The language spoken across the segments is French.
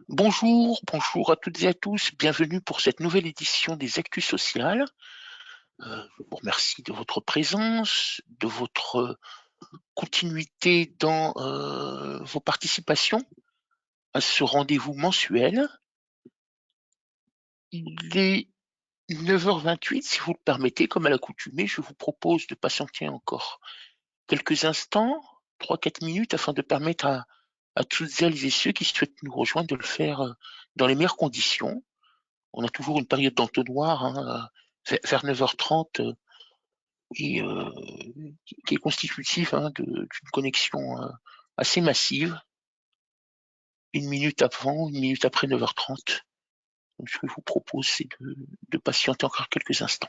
Bonjour, bonjour à toutes et à tous, bienvenue pour cette nouvelle édition des Actus Sociales. Je vous remercie de votre présence, de votre continuité dans vos participations à ce rendez-vous mensuel. Il est 9h28, si vous le permettez, comme à l'accoutumée, je vous propose de patienter encore quelques instants, 3-4 minutes, afin de permettre à toutes celles et ceux qui souhaitent nous rejoindre de le faire dans les meilleures conditions. On a toujours une période d'entonnoir, vers 9h30, et qui est constitutive d'une connexion assez massive, 1 minute avant, 1 minute après 9h30. Donc, ce que je vous propose, c'est de patienter encore quelques instants.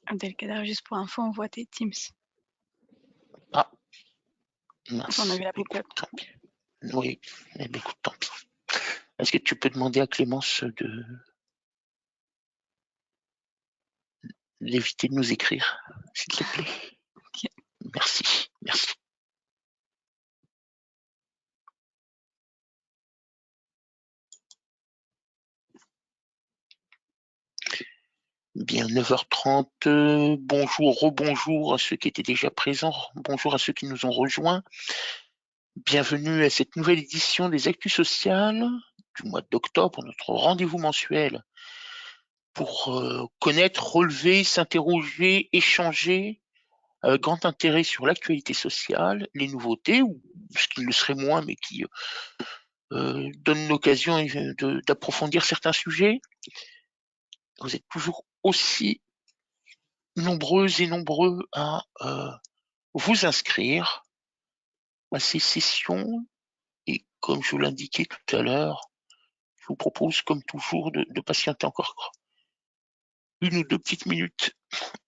Abdelkader, juste pour info, on voit tes Teams. Ah, Quand on a mince. vu la pop-up. Tant pis. Oui, eh bien, écoute, tant pis. Est-ce que tu peux demander à Clémence d'éviter de nous écrire, s'il te plaît? Ok. Merci, merci. Bien, 9h30, bonjour, rebonjour à ceux qui étaient déjà présents, bonjour à ceux qui nous ont rejoints. Bienvenue à cette nouvelle édition des Actus Sociales du mois d'octobre, notre rendez-vous mensuel pour connaître, relever, s'interroger, échanger avec grand intérêt sur l'actualité sociale, les nouveautés, ou ce qui le serait moins, mais qui donne l'occasion d'approfondir certains sujets. Vous êtes toujours aussi nombreuses et nombreux à vous inscrire à ces sessions, et comme je vous l'indiquais tout à l'heure, je vous propose comme toujours de patienter encore 1 ou 2 petites minutes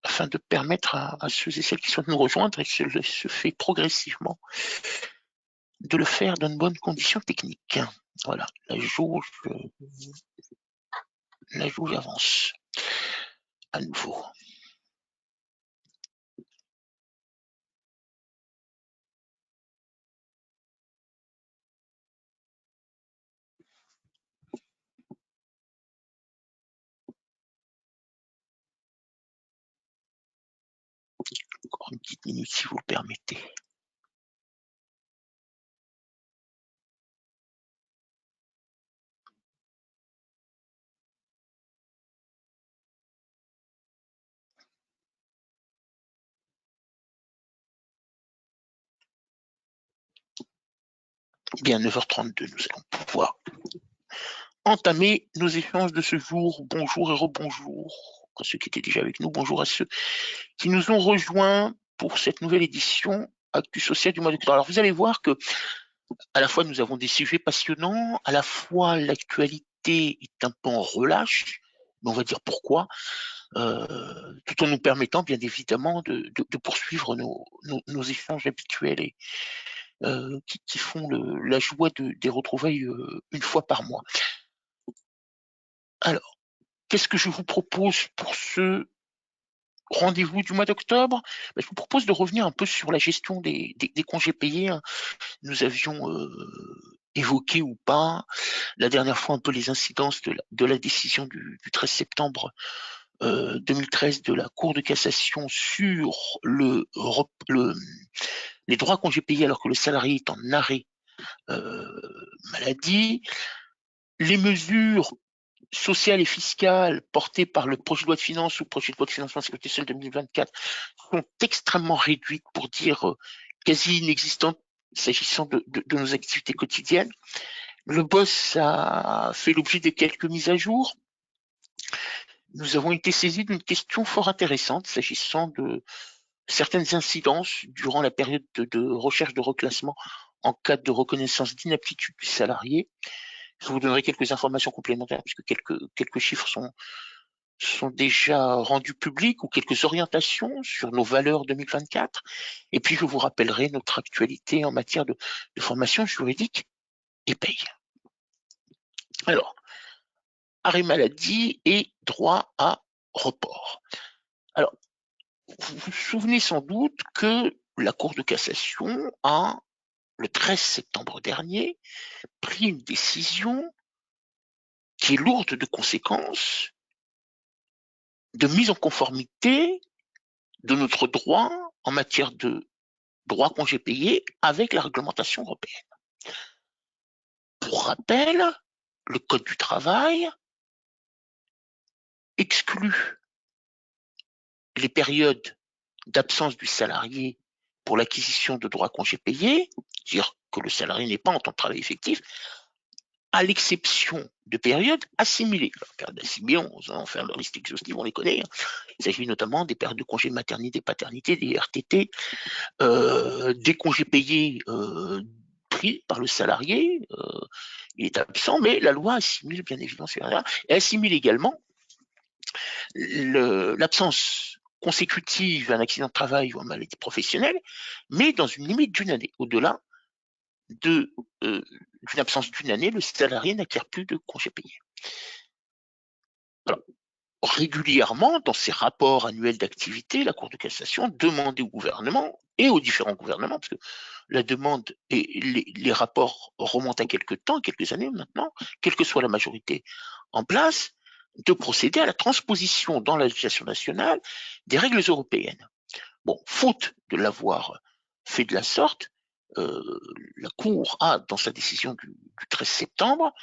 afin de permettre à ceux et celles qui souhaitent nous rejoindre, et que se fait progressivement, de le faire dans de bonnes conditions techniques. Voilà, la jauge avance à nouveau. Encore une petite minute si vous le permettez. Bien, 9h32, nous allons pouvoir entamer nos échanges de ce jour. Bonjour et rebonjour à ceux qui étaient déjà avec nous. Bonjour à ceux qui nous ont rejoints pour cette nouvelle édition Actu Social du mois d'octobre. Alors, vous allez voir que à la fois nous avons des sujets passionnants, à la fois l'actualité est un peu en relâche, mais on va dire pourquoi, tout en nous permettant bien évidemment de poursuivre nos échanges habituels et qui font la joie des retrouvailles une fois par mois. Alors, qu'est-ce que je vous propose pour ce rendez-vous du mois d'octobre? Je vous propose de revenir un peu sur la gestion des congés payés. Nous avions évoqué ou pas la dernière fois un peu les incidences de la décision du 13 septembre 2013 de la Cour de cassation sur les droits à congés payés alors que le salarié est en arrêt maladie, les mesures sociales et fiscales portées par le projet de loi de finances ou projet de loi de financement de la sécurité sociale 2024 sont extrêmement réduites, pour dire quasi inexistantes, s'agissant de nos activités quotidiennes. Le BOSS a fait l'objet de quelques mises à jour. Nous avons été saisis d'une question fort intéressante s'agissant de certaines incidences durant la période de recherche de reclassement en cas de reconnaissance d'inaptitude du salarié. Je vous donnerai quelques informations complémentaires puisque quelques chiffres sont déjà rendus publics ou quelques orientations sur nos valeurs 2024. Et puis, je vous rappellerai notre actualité en matière de formation juridique et paye. Alors, arrêt maladie et droit à report. Alors, vous vous souvenez sans doute que la Cour de cassation a, le 13 septembre dernier, pris une décision qui est lourde de conséquences, de mise en conformité de notre droit en matière de droit congé payé avec la réglementation européenne. Pour rappel, le Code du travail exclut les périodes d'absence du salarié pour l'acquisition de droits congés payés, c'est-à-dire que le salarié n'est pas en temps de travail effectif, à l'exception de périodes assimilées. Alors, périodes assimilées, on va en faire la liste exhaustive, on les connaît. Il s'agit notamment des périodes de congés de maternité, paternité, des RTT, des congés payés pris par le salarié. Il est absent, mais la loi assimile bien évidemment, et assimile également l'absence consécutive à un accident de travail ou à une maladie professionnelle, mais dans une limite d'une année. Au-delà d'une absence d'une année, le salarié n'acquiert plus de congés payés. Alors, régulièrement, dans ses rapports annuels d'activité, la Cour de cassation demandait au gouvernement et aux différents gouvernements, parce que la demande et les rapports remontent à quelques années maintenant, quelle que soit la majorité en place, de procéder à la transposition dans la législation nationale des règles européennes. Bon, faute de l'avoir fait de la sorte, la Cour a, dans sa décision du 13 septembre,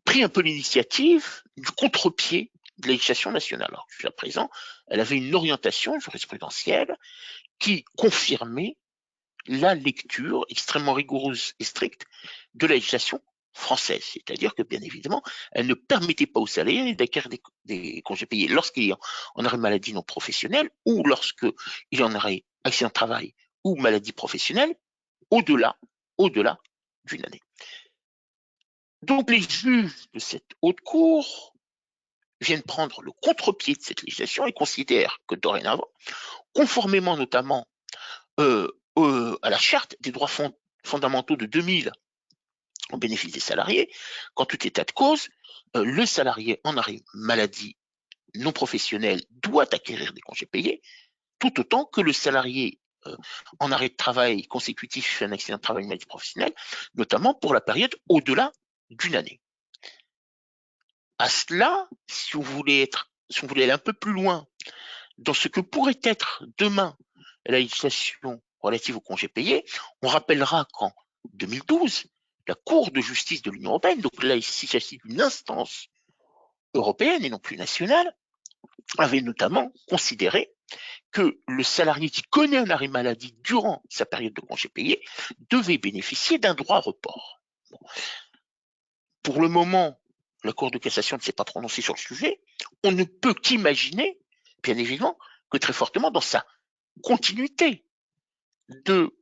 pris un peu l'initiative du contre-pied de la législation nationale. Alors, jusqu'à présent, elle avait une orientation jurisprudentielle qui confirmait la lecture extrêmement rigoureuse et stricte de la législation française. C'est-à-dire que, bien évidemment, elle ne permettait pas aux salariés d'acquérir des congés payés lorsqu'il est en arrêt maladie non professionnelle ou lorsqu'il est en arrêt accident de travail ou maladie professionnelle au-delà d'une année. Donc, les juges de cette haute cour viennent prendre le contre-pied de cette législation et considèrent que dorénavant, conformément notamment à la charte des droits fondamentaux de 2000 au bénéfice des salariés, qu'en tout état de cause, le salarié en arrêt maladie non professionnelle doit acquérir des congés payés, tout autant que le salarié en arrêt de travail consécutif à un accident de travail ou maladie professionnelle, notamment pour la période au-delà d'une année. À cela, si on voulait aller un peu plus loin dans ce que pourrait être demain la législation relative aux congés payés, on rappellera qu'en 2012, la Cour de justice de l'Union européenne, donc là ici il s'agit d'une instance européenne et non plus nationale, avait notamment considéré que le salarié qui connaît un arrêt maladie durant sa période de congé payé devait bénéficier d'un droit à report. Bon. Pour le moment, la Cour de cassation ne s'est pas prononcée sur le sujet. On ne peut qu'imaginer, bien évidemment, que très fortement dans sa continuité de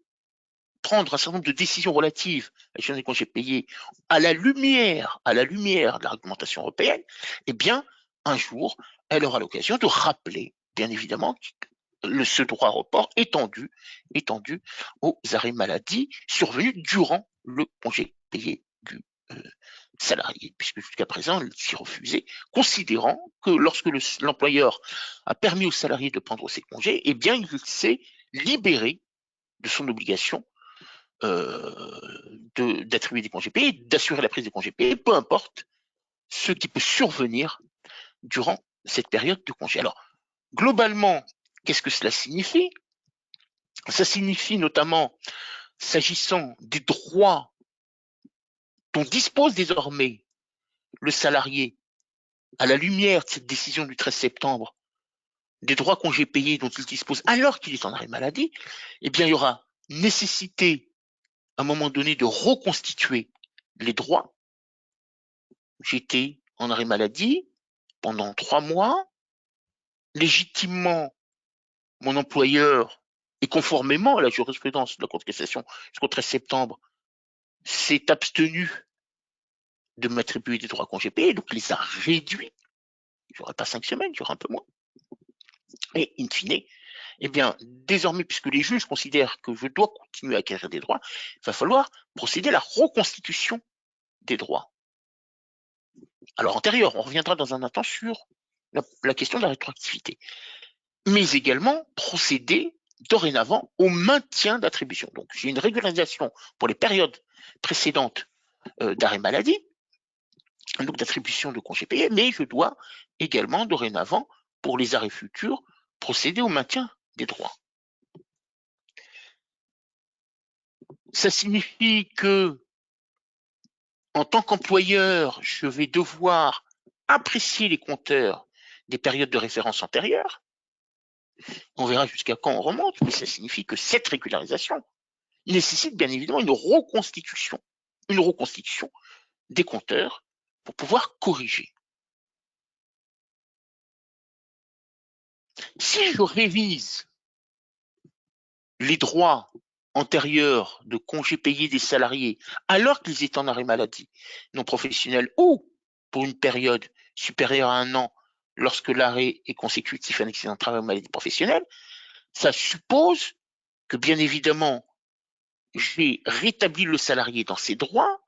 prendre un certain nombre de décisions relatives à la gestion des congés payés à la lumière de la réglementation européenne, eh bien, un jour, elle aura l'occasion de rappeler, bien évidemment, ce droit à report étendu aux arrêts maladie survenus durant le congé payé du salarié, puisque jusqu'à présent, il s'y refusait, considérant que lorsque l'employeur a permis au salarié de prendre ses congés, eh bien, il s'est libéré de son obligation d'attribuer des congés payés, d'assurer la prise des congés payés, peu importe ce qui peut survenir durant cette période de congé. Alors, globalement, qu'est-ce que cela signifie? Ça signifie notamment, s'agissant des droits dont dispose désormais le salarié à la lumière de cette décision du 13 septembre, des droits congés payés dont il dispose alors qu'il est en arrêt maladie, eh bien, il y aura nécessité, à un moment donné, de reconstituer les droits j'étais en arrêt maladie pendant 3 mois, légitimement, mon employeur, et conformément à la jurisprudence de la Cour de cassation jusqu'au 13 septembre, s'est abstenu de m'attribuer des droits congés payés, donc les a réduits. J'aurais pas 5 semaines, j'aurais un peu moins. Et in fine, eh bien, désormais, puisque les juges considèrent que je dois continuer à acquérir des droits, il va falloir procéder à la reconstitution des droits. Alors, antérieur, on reviendra dans un instant sur la question de la rétroactivité, mais également procéder dorénavant au maintien d'attribution. Donc, j'ai une régularisation pour les périodes précédentes d'arrêt maladie, donc d'attribution de congés payés, mais je dois également dorénavant, pour les arrêts futurs, procéder au maintien des droits. Ça signifie que, en tant qu'employeur, je vais devoir apprécier les compteurs des périodes de référence antérieures. On verra jusqu'à quand on remonte, mais ça signifie que cette régularisation nécessite bien évidemment une reconstitution des compteurs pour pouvoir corriger. Si je révise les droits antérieurs de congés payés des salariés alors qu'ils étaient en arrêt maladie non professionnel ou pour une période supérieure à 1 an lorsque l'arrêt est consécutif à un accident de travail ou maladie professionnelle, ça suppose que bien évidemment j'ai rétabli le salarié dans ses droits,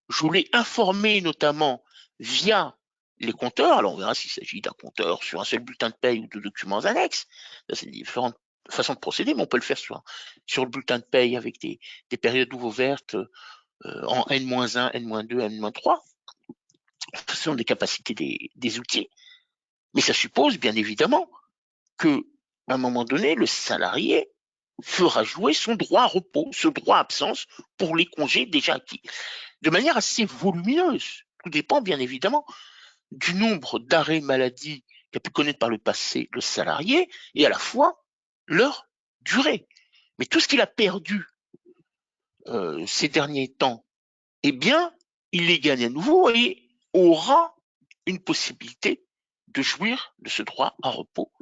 je l'ai informé notamment via les compteurs, alors on verra s'il s'agit d'un compteur sur un seul bulletin de paye ou de documents annexes, ça c'est différentes façons de procéder, mais on peut le faire sur le bulletin de paye avec des périodes ouvertes en N-1, N-2, N-3, ce sont des capacités des outils, mais ça suppose bien évidemment que à un moment donné, le salarié fera jouer son droit à repos, ce droit à absence pour les congés déjà acquis, de manière assez volumineuse. Tout dépend bien évidemment du nombre d'arrêts maladie qu'a pu connaître par le passé le salarié et à la fois leur durée. Mais tout ce qu'il a perdu ces derniers temps, eh bien, il les gagne à nouveau et aura une possibilité de jouir de ce droit à repos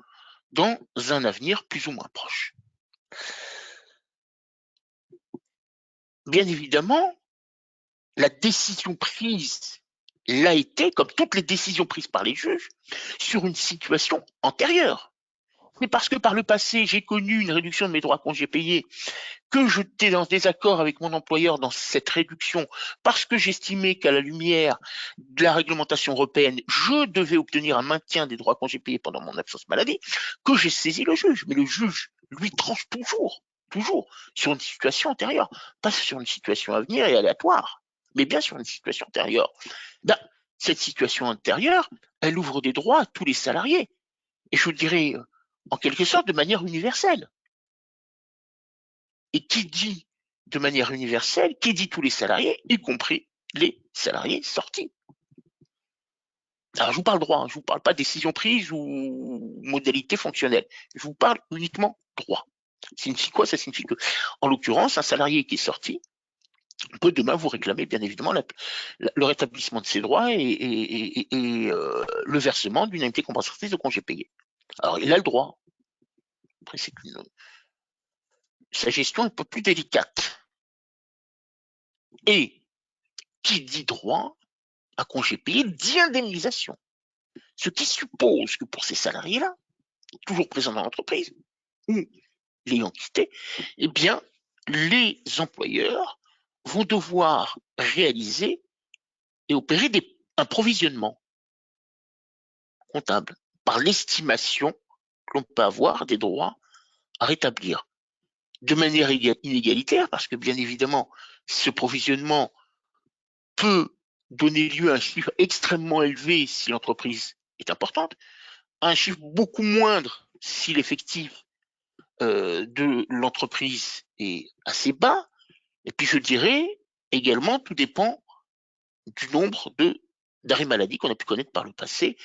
dans un avenir plus ou moins proche. Bien évidemment, la décision prise l'a été, comme toutes les décisions prises par les juges, sur une situation antérieure. Mais parce que par le passé, j'ai connu une réduction de mes droits à congés payés, que j'étais en désaccord avec mon employeur dans cette réduction, parce que j'estimais qu'à la lumière de la réglementation européenne, je devais obtenir un maintien des droits à congés payés pendant mon absence maladie, que j'ai saisi le juge. Mais le juge, lui, tranche toujours sur une situation antérieure, pas sur une situation à venir et aléatoire, mais bien sur une situation antérieure. Ben, cette situation antérieure, elle ouvre des droits à tous les salariés. Et je vous dirais, en quelque sorte, de manière universelle. Et qui dit de manière universelle, qui dit tous les salariés, y compris les salariés sortis. Alors, je vous parle droit, je vous parle pas décision prise ou modalité fonctionnelle. Je vous parle uniquement droit. Ça signifie quoi? Ça signifie que, en l'occurrence, un salarié qui est sorti peut demain vous réclamer, bien évidemment, le rétablissement de ses droits et le versement d'une indemnité compensatrice de congés payés. Alors, il a le droit. Après, sa gestion est un peu plus délicate. Et qui dit droit à congé payé dit indemnisation. Ce qui suppose que pour ces salariés-là, toujours présents dans l'entreprise, ou l'ayant quitté, eh bien, les employeurs vont devoir réaliser et opérer un provisionnement comptable par l'estimation que l'on peut avoir des droits à rétablir de manière inégalitaire, parce que bien évidemment, ce provisionnement peut donner lieu à un chiffre extrêmement élevé si l'entreprise est importante, à un chiffre beaucoup moindre si l'effectif de l'entreprise est assez bas. Et puis je dirais également, tout dépend du nombre d'arrêts maladie qu'on a pu connaître par le passé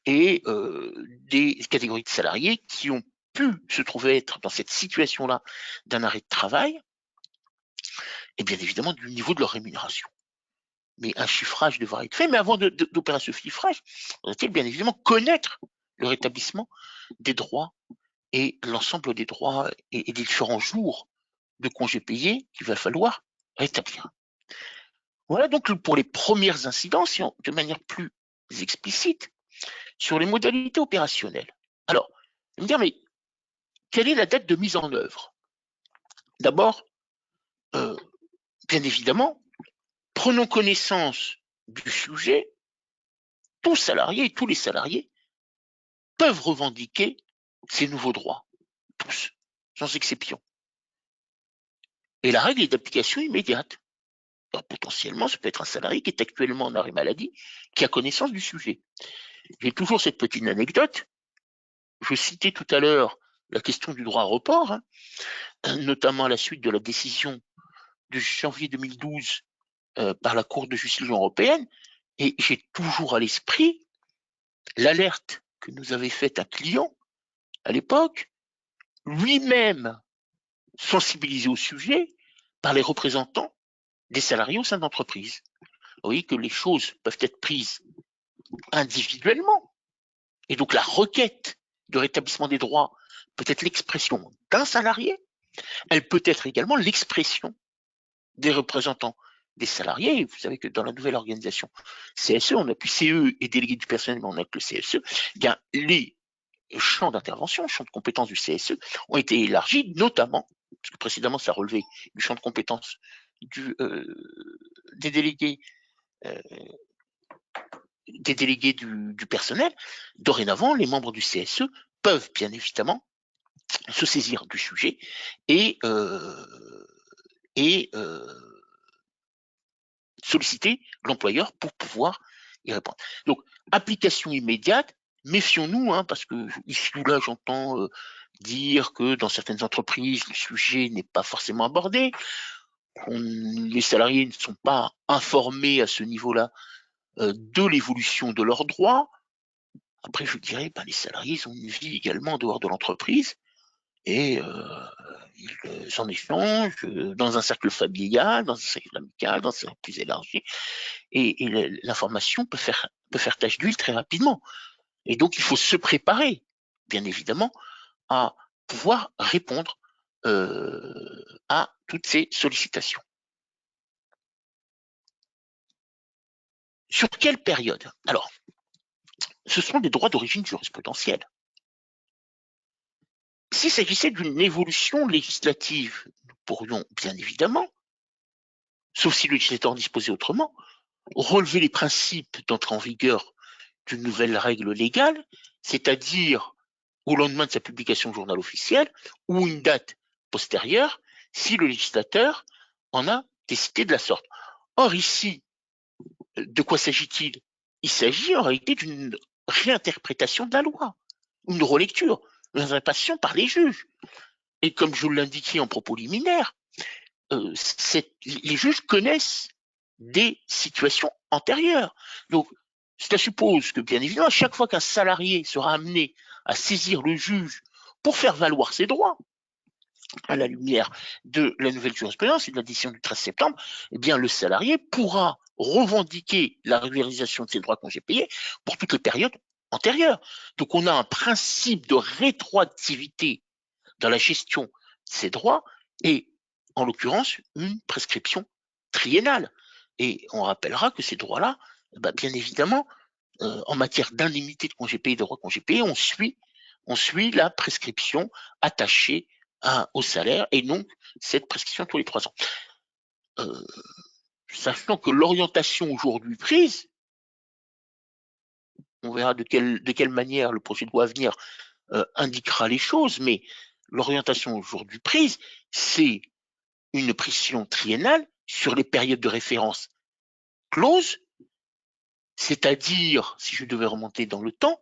et des catégories de salariés qui ont pu se trouver être dans cette situation-là d'un arrêt de travail et bien évidemment du niveau de leur rémunération. mais un chiffrage devra être fait. Mais avant d'opérer ce chiffrage, on doit bien évidemment connaître le rétablissement des droits et l'ensemble des droits et des différents jours de congés payés qu'il va falloir rétablir. Voilà donc pour les premières incidences, de manière plus explicite, sur les modalités opérationnelles. Alors, vous me dire, mais quelle est la date de mise en œuvre? D'abord, bien évidemment, prenons connaissance du sujet. Tous salariés, tous les salariés peuvent revendiquer ces nouveaux droits, tous, sans exception. Et la règle est d'application immédiate. Alors, potentiellement, ça peut être un salarié qui est actuellement en arrêt maladie, qui a connaissance du sujet. J'ai toujours cette petite anecdote. Je citais tout à l'heure la question du droit à report, notamment à la suite de la décision de janvier 2012 par la Cour de justice de l'Union européenne, et j'ai toujours à l'esprit l'alerte que nous avait faite un client à l'époque, lui-même sensibilisé au sujet par les représentants des salariés au sein de l'entreprise. Vous voyez que les choses peuvent être prises individuellement, et donc la requête de rétablissement des droits peut être l'expression d'un salarié, elle peut être également l'expression des représentants des salariés. Vous savez que dans la nouvelle organisation CSE, on n'a plus CE et délégué du personnel, mais on n'a que le CSE. Eh bien, les champs d'intervention, champs de compétences du CSE ont été élargis, notamment, parce que précédemment ça relevait du champ de compétences des délégués du personnel. Dorénavant, les membres du CSE peuvent bien évidemment se saisir du sujet et solliciter l'employeur pour pouvoir y répondre. Donc, application immédiate, méfions-nous, parce que ici ou là, j'entends dire que dans certaines entreprises, le sujet n'est pas forcément abordé, les salariés ne sont pas informés à ce niveau-là de l'évolution de leurs droits. Après, je dirais, les salariés ont une vie également en dehors de l'entreprise, et ils en échangent dans un cercle familial, dans un cercle amical, dans un cercle plus élargi, et l'information peut faire tache d'huile très rapidement. Et donc, il faut se préparer, bien évidemment, à pouvoir répondre à toutes ces sollicitations. Sur quelle période? Alors, ce sont des droits d'origine jurisprudentielle. S'il s'agissait d'une évolution législative, nous pourrions bien évidemment, sauf si le législateur en disposait autrement, relever les principes d'entrée en vigueur d'une nouvelle règle légale, c'est-à-dire au lendemain de sa publication au journal officiel ou une date postérieure, si le législateur en a décidé de la sorte. Or ici, de quoi s'agit-il? Il s'agit en réalité d'une réinterprétation de la loi, une relecture, une interprétation par les juges. Et comme je l'indiquais en propos liminaire, les juges connaissent des situations antérieures. Donc, cela suppose que, bien évidemment, à chaque fois qu'un salarié sera amené à saisir le juge pour faire valoir ses droits, à la lumière de la nouvelle jurisprudence et de la décision du 13 septembre, eh bien, le salarié pourra revendiquer la régularisation de ses droits congés payés pour toutes les périodes antérieures. Donc, on a un principe de rétroactivité dans la gestion de ces droits et, en l'occurrence, une prescription triennale. Et on rappellera que ces droits-là, bien évidemment, en matière d'indemnité de congés payés, de droits congés payés, on suit la prescription attachée au salaire et donc cette prescription tous les 3 ans. Sachant que l'orientation aujourd'hui prise, on verra de quelle manière le projet de loi à venir indiquera les choses, mais l'orientation aujourd'hui prise, c'est une prescription triennale sur les périodes de référence closes, c'est-à-dire, si je devais remonter dans le temps,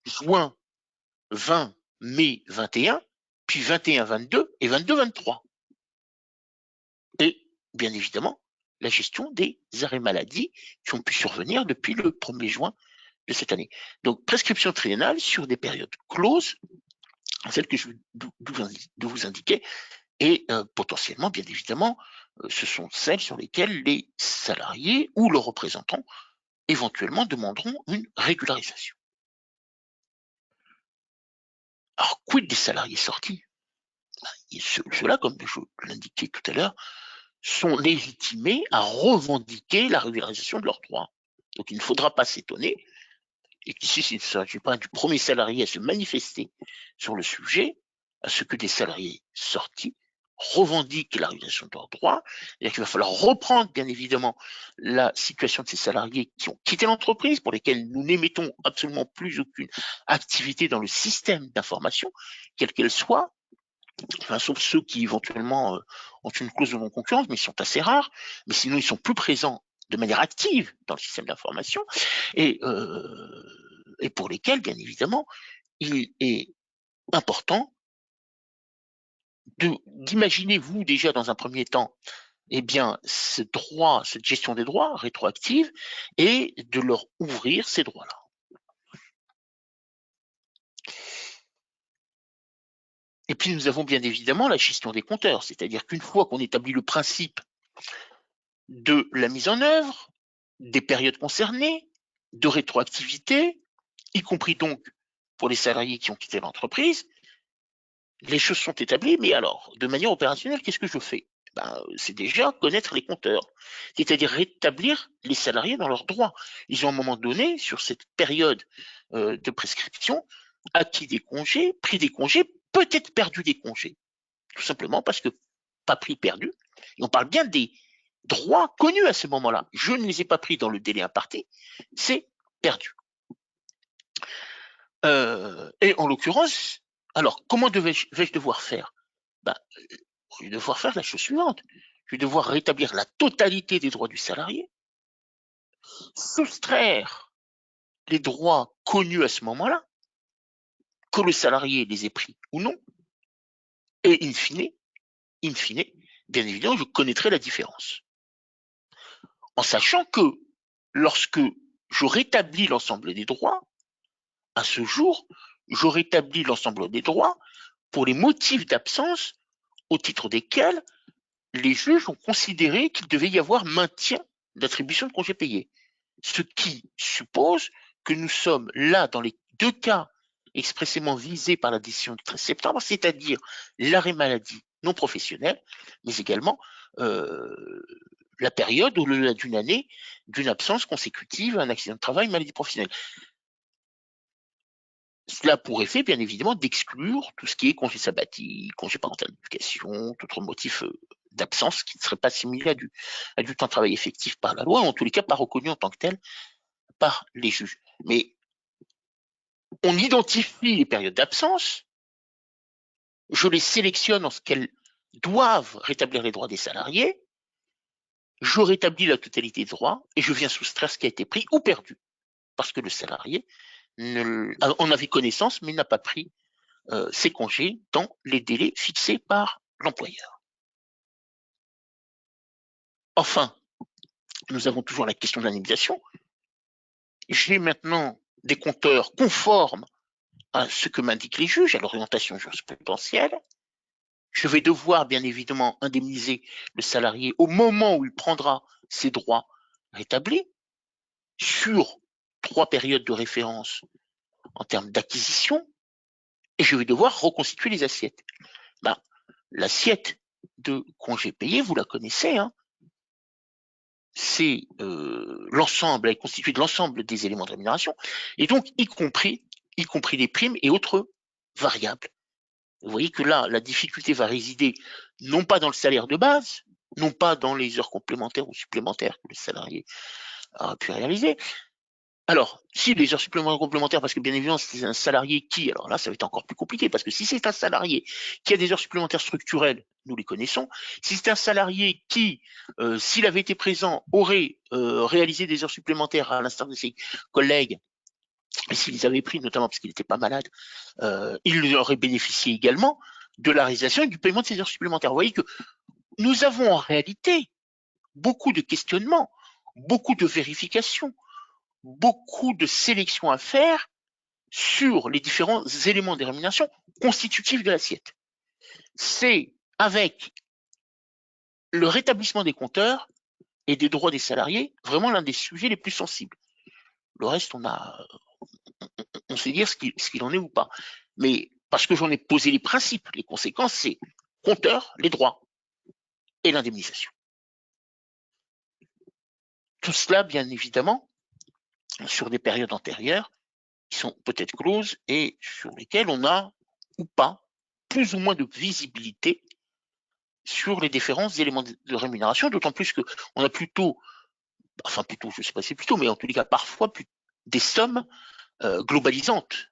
juin 20, mai 21, puis 21-22 et 22-23. Et bien évidemment, la gestion des arrêts maladie qui ont pu survenir depuis le 1er juin de cette année. Donc, prescription triennale sur des périodes closes, celle que je vais vous indiquer, Et potentiellement, bien évidemment, ce sont celles sur lesquelles les salariés ou leurs représentants éventuellement demanderont une régularisation. Alors, quid des salariés sortis? Ceux-là, comme je l'indiquais tout à l'heure, sont légitimés à revendiquer la régularisation de leurs droits. Donc il ne faudra pas s'étonner, et qu'ici il ne s'agit pas du premier salarié à se manifester sur le sujet, à ce que des salariés sortis revendiquent la régularisation de leurs droits. C'est-à-dire qu'il va falloir reprendre, bien évidemment, la situation de ces salariés qui ont quitté l'entreprise, pour lesquels nous n'émettons absolument plus aucune activité dans le système d'information, quelle qu'elle soit, enfin, sauf ceux qui éventuellement ont une clause de non-concurrence, mais ils sont assez rares, mais sinon ils sont plus présents de manière active dans le système d'information, et pour lesquels, bien évidemment, il est important d'imaginer, vous, déjà, dans un premier temps, eh bien, ce droit, cette gestion des droits rétroactive, et de leur ouvrir ces droits-là. Et puis, nous avons bien évidemment la gestion des compteurs, c'est-à-dire qu'une fois qu'on établit le principe de la mise en œuvre, des périodes concernées, de rétroactivité, y compris donc pour les salariés qui ont quitté l'entreprise, les choses sont établies, mais alors, de manière opérationnelle, qu'est-ce que je fais? C'est déjà connaître les compteurs, c'est-à-dire rétablir les salariés dans leurs droits. Ils ont à un moment donné, sur cette période de prescription, acquis des congés, pris des congés, peut-être perdu des congés, tout simplement parce que pas pris, perdu. Et on parle bien des droits connus à ce moment-là. Je ne les ai pas pris dans le délai imparti, c'est perdu. Et en l'occurrence, alors, comment vais-je devoir faire? Je vais devoir faire la chose suivante. Je vais devoir rétablir la totalité des droits du salarié, soustraire les droits connus à ce moment-là, que le salarié les ait pris ou non, et in fine, bien évidemment, je connaîtrai la différence. En sachant que lorsque je rétablis l'ensemble des droits, à ce jour, je rétablis l'ensemble des droits pour les motifs d'absence au titre desquels les juges ont considéré qu'il devait y avoir maintien d'attribution de congés payés. Ce qui suppose que nous sommes là dans les deux cas expressément visés par la décision du 13 septembre, c'est-à-dire l'arrêt maladie non professionnel, mais également la période au-delà d'une année d'une absence consécutive à un accident de travail, maladie professionnelle. Cela a pour effet, bien évidemment, d'exclure tout ce qui est congé sabbatique, congé parental d'éducation, tout autre motif d'absence qui ne serait pas assimilé à du temps de travail effectif par la loi, ou en tous les cas pas reconnu en tant que tel par les juges. Mais on identifie les périodes d'absence, je les sélectionne en ce qu'elles doivent rétablir les droits des salariés, je rétablis la totalité des droits et je viens soustraire ce qui a été pris ou perdu, parce que le salarié en avait connaissance mais n'a pas pris ses congés dans les délais fixés par l'employeur. Enfin, nous avons toujours la question de l'indemnisation. J'ai maintenant des compteurs conformes à ce que m'indiquent les juges, à l'orientation jurisprudentielle. Je vais devoir, bien évidemment, indemniser le salarié au moment où il prendra ses droits rétablis sur 3 périodes de référence en termes d'acquisition, et je vais devoir reconstituer les assiettes. L'assiette de congés payés, vous la connaissez, hein, c'est l'ensemble, elle est constituée de l'ensemble des éléments de rémunération, et donc y compris les primes et autres variables. Vous voyez que là, la difficulté va résider non pas dans le salaire de base, non pas dans les heures complémentaires ou supplémentaires que le salarié a pu réaliser. Alors, si les heures supplémentaires ou complémentaires, parce que bien évidemment, c'est un salarié qui, alors là, ça va être encore plus compliqué, parce que si c'est un salarié qui a des heures supplémentaires structurelles, nous les connaissons. Si c'est un salarié qui, s'il avait été présent, aurait réalisé des heures supplémentaires à l'instar de ses collègues, et s'il les avait pris, notamment parce qu'il n'était pas malade, il aurait bénéficié également de la réalisation et du paiement de ces heures supplémentaires. Vous voyez que nous avons en réalité beaucoup de questionnements, beaucoup de vérifications, beaucoup de sélections à faire sur les différents éléments des rémunérations constitutifs de l'assiette. C'est avec le rétablissement des compteurs et des droits des salariés, vraiment l'un des sujets les plus sensibles. Le reste, on sait dire ce qu'il en est ou pas. Mais parce que j'en ai posé les principes, les conséquences, c'est compteurs, les droits et l'indemnisation. Tout cela, bien évidemment, sur des périodes antérieures qui sont peut-être closes et sur lesquelles on a ou pas plus ou moins de visibilité sur les différents éléments de rémunération, d'autant plus qu'on a plutôt, je ne sais pas si c'est plutôt, mais en tous les cas parfois des sommes globalisantes.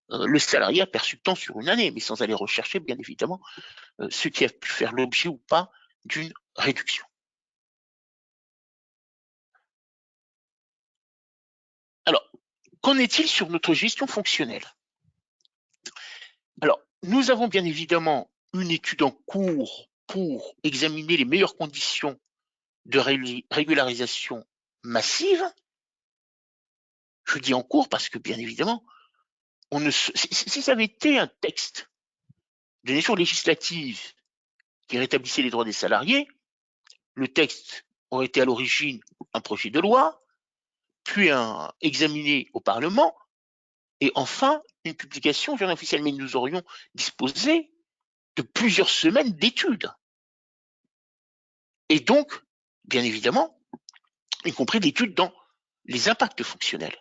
Le salarié a perçu tant sur une année, mais sans aller rechercher, bien évidemment, ce qui a pu faire l'objet ou pas d'une réduction. Alors, qu'en est-il sur notre gestion fonctionnelle? Alors, nous avons bien évidemment une étude en cours pour examiner les meilleures conditions de régularisation massive. Je dis en cours parce que, bien évidemment, si ça avait été un texte de nature législative qui rétablissait les droits des salariés, le texte aurait été à l'origine un projet de loi, puis examiné au Parlement, et enfin une publication au journal officiel. Mais nous aurions disposé de plusieurs semaines d'études. Et donc, bien évidemment, y compris d'études dans les impacts fonctionnels.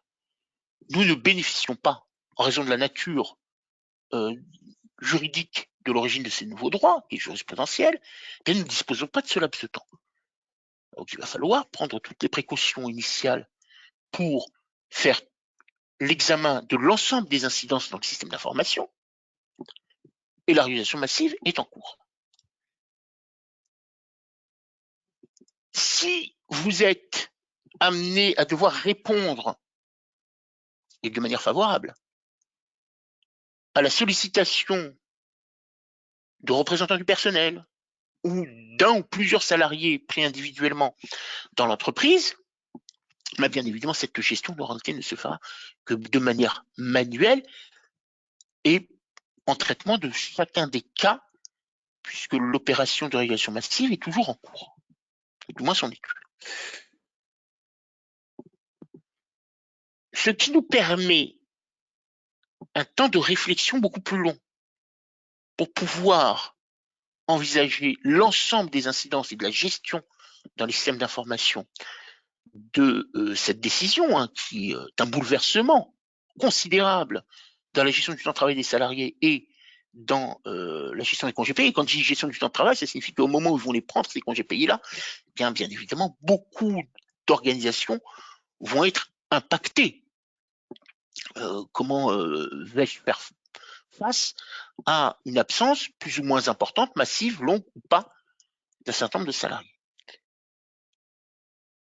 Nous ne bénéficions pas, en raison de la nature juridique de l'origine de ces nouveaux droits, qui est jurisprudentielle, nous ne disposons pas de ce laps de temps. Donc il va falloir prendre toutes les précautions initiales pour faire l'examen de l'ensemble des incidences dans le système d'information, et la régulation massive est en cours. Si vous êtes amené à devoir répondre, et de manière favorable, à la sollicitation de représentants du personnel ou d'un ou plusieurs salariés pris individuellement dans l'entreprise, mais bien évidemment, cette gestion de l'oralité ne se fera que de manière manuelle et en traitement de chacun des cas, puisque l'opération de régulation massive est toujours en cours, du moins son étude. Ce qui nous permet un temps de réflexion beaucoup plus long pour pouvoir envisager l'ensemble des incidences et de la gestion dans les systèmes d'information de cette décision, qui est un bouleversement considérable dans la gestion du temps de travail des salariés et dans la gestion des congés payés. Quand je dis gestion du temps de travail, ça signifie qu'au moment où ils vont les prendre, ces congés payés-là, bien évidemment, beaucoup d'organisations vont être impactées. Comment vais-je faire face à une absence plus ou moins importante, massive, longue ou pas, d'un certain nombre de salariés?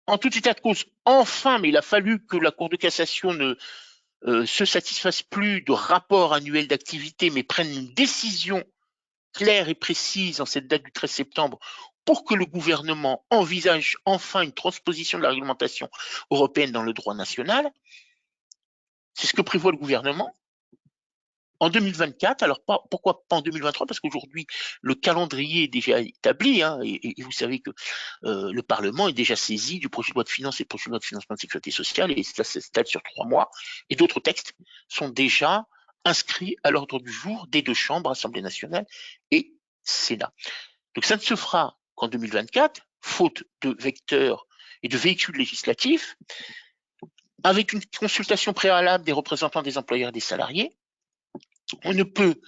En tout état de cause, enfin, mais il a fallu que la Cour de cassation ne se satisfasse plus de rapports annuels d'activité, mais prenne une décision claire et précise en cette date du 13 septembre pour que le gouvernement envisage enfin une transposition de la réglementation européenne dans le droit national. C'est ce que prévoit le gouvernement en 2024. Alors pourquoi pas en 2023? Parce qu'aujourd'hui, le calendrier est déjà établi, et vous savez que le Parlement est déjà saisi du projet de loi de finances et du projet de loi de financement de sécurité sociale, et ça s'étale sur 3 mois. Et d'autres textes sont déjà inscrits à l'ordre du jour des deux chambres, Assemblée nationale et Sénat. Donc ça ne se fera qu'en 2024, faute de vecteurs et de véhicules législatifs, avec une consultation préalable des représentants des employeurs et des salariés. On ne peut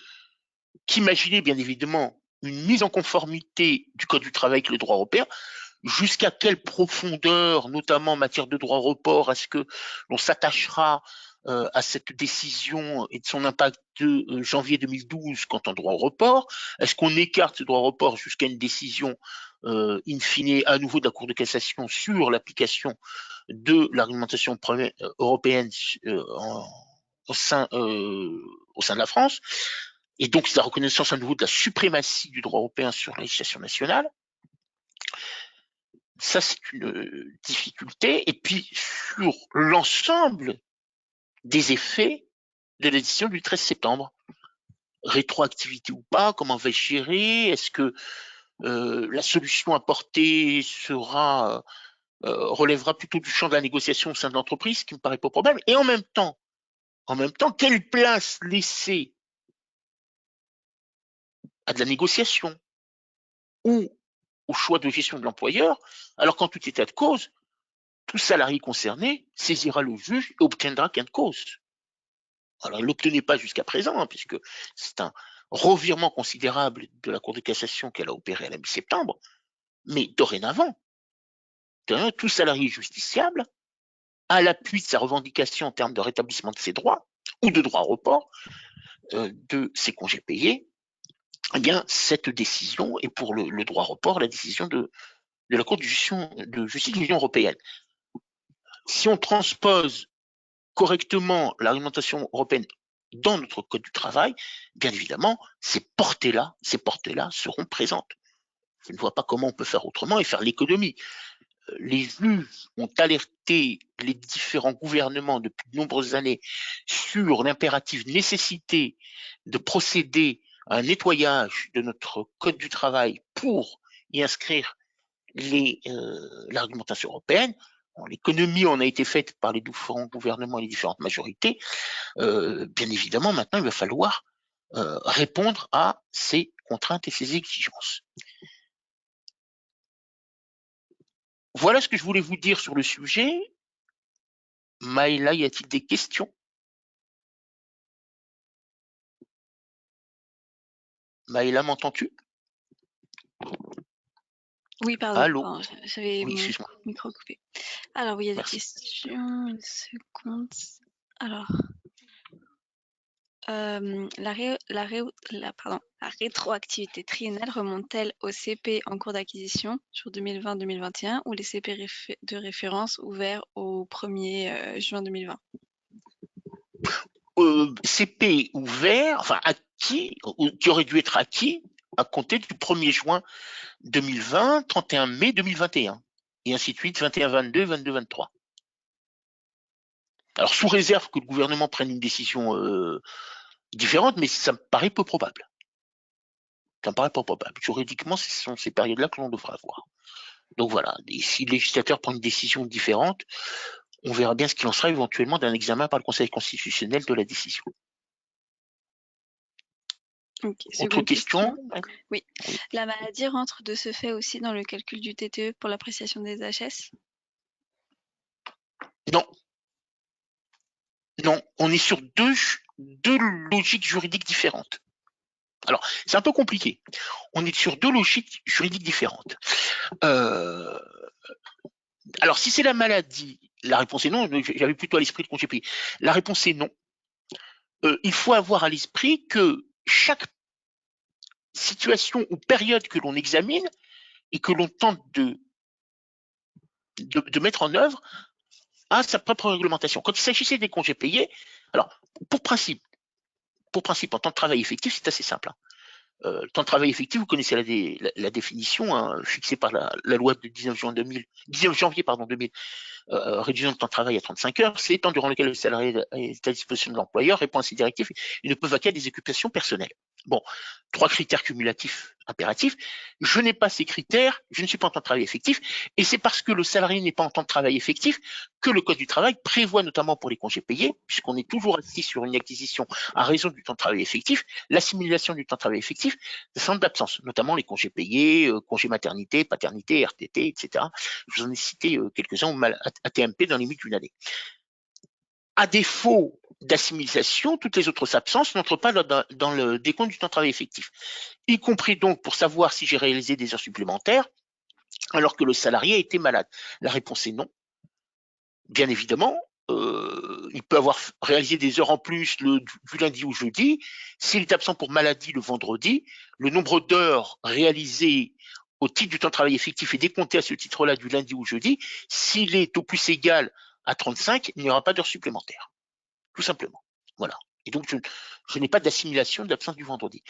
qu'imaginer, bien évidemment, une mise en conformité du Code du travail avec le droit européen. Jusqu'à quelle profondeur, notamment en matière de droit report, est-ce que l'on s'attachera à cette décision et de son impact de janvier 2012 quant au droit au report? Est-ce qu'on écarte ce droit au report jusqu'à une décision in fine à nouveau de la Cour de cassation sur l'application de la réglementation européenne au sein de la France, et donc c'est la reconnaissance à nouveau de la suprématie du droit européen sur la législation nationale? Ça, c'est une difficulté. Et puis, sur l'ensemble des effets de la décision du 13 septembre, rétroactivité ou pas, comment on va gérer, est-ce que la solution apportée relèvera plutôt du champ de la négociation au sein de l'entreprise, ce qui me paraît pas probable, et en même temps, quelle place laisser à de la négociation ou au choix de gestion de l'employeur, alors qu'en tout état de cause, tout salarié concerné saisira le juge et obtiendra gain de cause. Alors, il ne l'obtenait pas jusqu'à présent, hein, puisque c'est un revirement considérable de la Cour de cassation qu'elle a opéré à la mi-septembre, mais dorénavant, tout salarié justiciable, à l'appui de sa revendication en termes de rétablissement de ses droits ou de droit au report de ses congés payés, eh bien, cette décision est pour le droit au report la décision de la Cour de justice de l'Union européenne. Si on transpose correctement l'argumentation européenne dans notre code du travail, bien évidemment, ces portées-là seront présentes. Je ne vois pas comment on peut faire autrement et faire l'économie. Les juges ont alerté les différents gouvernements depuis de nombreuses années sur l'impérative nécessité de procéder à un nettoyage de notre code du travail pour y inscrire l'argumentation européenne. L'économie en a été faite par les différents gouvernements et les différentes majorités. Bien évidemment, maintenant, il va falloir répondre à ces contraintes et ces exigences. Voilà ce que je voulais vous dire sur le sujet. Maëla, y a-t-il des questions? Maëla, m'entends-tu? Oui, pardon. Allô? J'avais Oui, mon excuse-moi. micro coupé. Alors, oui, il y a des Merci. questions. Une seconde. Alors, la rétroactivité triennale remonte-t-elle au CP en cours d'acquisition sur 2020-2021 ou les CP de référence ouverts au 1er juin 2020? CP ouvert, enfin acquis, qui aurait dû être acquis à compter du 1er juin 2020, 31 mai 2021, et ainsi de suite, 21-22, 22-23. Alors, sous réserve que le gouvernement prenne une décision différente, mais ça me paraît peu probable. Ça me paraît pas probable. Juridiquement, ce sont ces périodes-là que l'on devrait avoir. Donc voilà, et si le législateur prend une décision différente, on verra bien ce qu'il en sera éventuellement d'un examen par le Conseil constitutionnel de la décision. Okay, Autre question? Oui. La maladie rentre de ce fait aussi dans le calcul du TTE pour l'appréciation des HS? Non. Non, on est sur deux logiques juridiques différentes. Alors, c'est un peu compliqué. On est sur deux logiques juridiques différentes. Alors, si c'est la maladie, la réponse est non. J'avais plutôt à l'esprit le congé payé. La réponse est non. Il faut avoir à l'esprit que chaque situation ou période que l'on examine et que l'on tente de mettre en œuvre a sa propre réglementation. Quand il s'agissait des congés payés, alors, pour principe, en temps de travail effectif, c'est assez simple. Le temps de travail effectif, vous connaissez la définition fixée par la loi du 19 janvier 2000, réduisant le temps de travail à 35 heures, c'est le temps durant lequel le salarié est à disposition de l'employeur, répond à ses directives et ne peut vaquer à des occupations personnelles. Bon, 3 critères cumulatifs impératifs. Je n'ai pas ces critères, je ne suis pas en temps de travail effectif, et c'est parce que le salarié n'est pas en temps de travail effectif que le Code du travail prévoit, notamment pour les congés payés, puisqu'on est toujours assis sur une acquisition à raison du temps de travail effectif, l'assimilation du temps de travail effectif de centres d'absence, notamment les congés payés, congés maternité, paternité, RTT, etc. Je vous en ai cité quelques-uns, ATMP dans les limite d'une année. À défaut d'assimilation, toutes les autres absences n'entrent pas dans le décompte du temps de travail effectif, y compris donc pour savoir si j'ai réalisé des heures supplémentaires alors que le salarié était malade. La réponse est non. Bien évidemment, il peut avoir réalisé des heures en plus du lundi au jeudi. S'il est absent pour maladie le vendredi, le nombre d'heures réalisées au titre du temps de travail effectif est décompté à ce titre-là du lundi au jeudi. S'il est au plus égal à 35, il n'y aura pas d'heures supplémentaires. Tout simplement. Voilà. Et donc, je n'ai pas d'assimilation de l'absence du vendredi.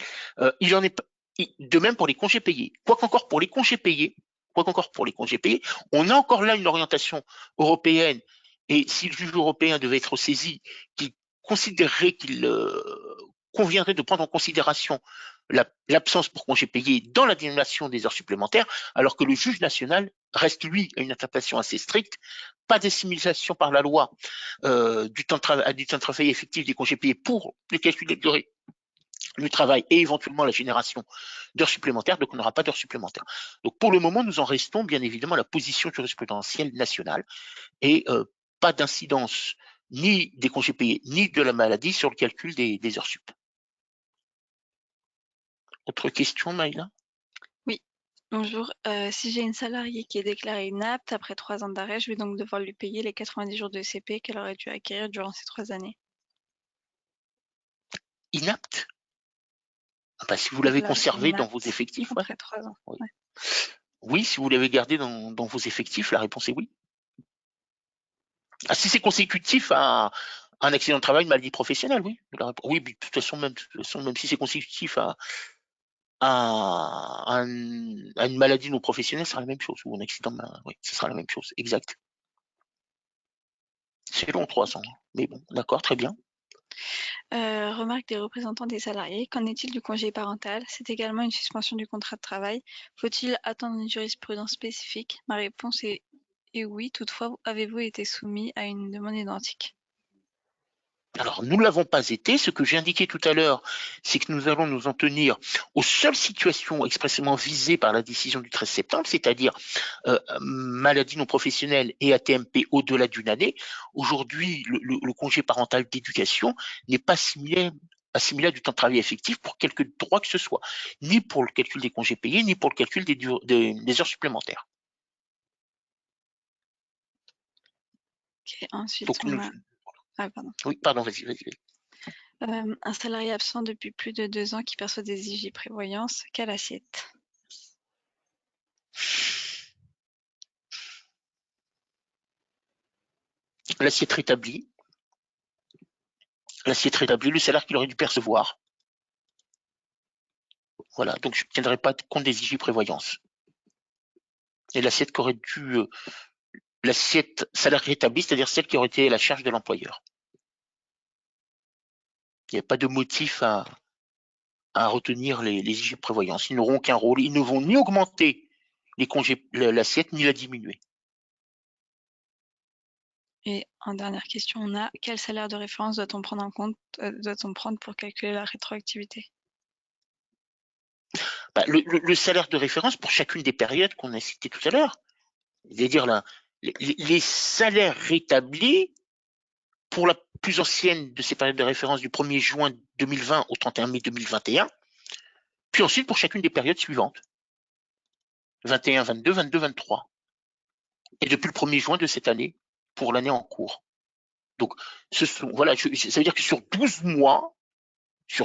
Il en est de même pour les congés payés. Quoi qu'encore pour les congés payés, on a encore là une orientation européenne. Et si le juge européen devait être saisi, qu'il considérerait qu'il conviendrait de prendre en considération l'absence pour congé payé dans la dénomination des heures supplémentaires, alors que le juge national reste, lui, à une interprétation assez stricte, pas d'assimilation par la loi du temps de travail effectif des congés payés pour le calcul des durées du travail et éventuellement la génération d'heures supplémentaires, donc on n'aura pas d'heures supplémentaires. Donc pour le moment, nous en restons bien évidemment à la position jurisprudentielle nationale et pas d'incidence ni des congés payés ni de la maladie sur le calcul des heures sup. Autre question, Maïla? Oui. Bonjour. Si j'ai une salariée qui est déclarée inapte après 3 ans d'arrêt, je vais donc devoir lui payer les 90 jours de CP qu'elle aurait dû acquérir durant ces 3 années. Inapte? Bah, si vous l'avez conservé dans vos effectifs, ouais. Après 3 ans. Oui. Ouais. Oui, si vous l'avez gardé dans vos effectifs, la réponse est oui. Ah, si c'est consécutif à un accident de travail, une maladie professionnelle, oui. Oui, de toute façon, même si c'est consécutif à une maladie non professionnelle, ce sera la même chose. Ou un accident, oui, ce sera la même chose. Exact. C'est long, 3 ans. Mais bon, d'accord, très bien. Remarque des représentants des salariés. Qu'en est-il du congé parental? C'est également une suspension du contrat de travail. Faut-il attendre une jurisprudence spécifique? Ma réponse est oui. Toutefois, avez-vous été soumis à une demande identique? Alors, nous ne l'avons pas été. Ce que j'ai indiqué tout à l'heure, c'est que nous allons nous en tenir aux seules situations expressément visées par la décision du 13 septembre, c'est-à-dire maladie non professionnelle et AT-MP au-delà d'une année. Aujourd'hui, le congé parental d'éducation n'est pas assimilé à du temps de travail effectif pour quelque droit que ce soit, ni pour le calcul des congés payés, ni pour le calcul des heures supplémentaires. Ok, ensuite, Donc, on a... Ah, pardon. oui, pardon, vas-y. Un salarié absent depuis plus de 2 ans qui perçoit des IJ prévoyance, quelle assiette? L'assiette rétablie. L'assiette rétablie, le salaire qu'il aurait dû percevoir. Voilà, donc je ne tiendrai pas compte des IJ prévoyance. Et l'assiette qu'aurait dû, l'assiette salaire rétablie, c'est-à-dire celle qui aurait été à la charge de l'employeur. Il n'y a pas de motif à retenir les IJ prévoyance. Ils n'auront aucun rôle. Ils ne vont ni augmenter les congés, l'assiette, ni la diminuer. Et en dernière question, on a quel salaire de référence doit-on prendre en compte, doit-on prendre pour calculer la rétroactivité? Bah, le salaire de référence pour chacune des périodes qu'on a citées tout à l'heure, c'est-à-dire les salaires rétablis pour la plus ancienne de ces périodes de référence du 1er juin 2020 au 31 mai 2021, puis ensuite pour chacune des périodes suivantes, 21, 22, 22, 23, et depuis le 1er juin de cette année pour l'année en cours. Donc, voilà, ça veut dire que sur 12 mois, je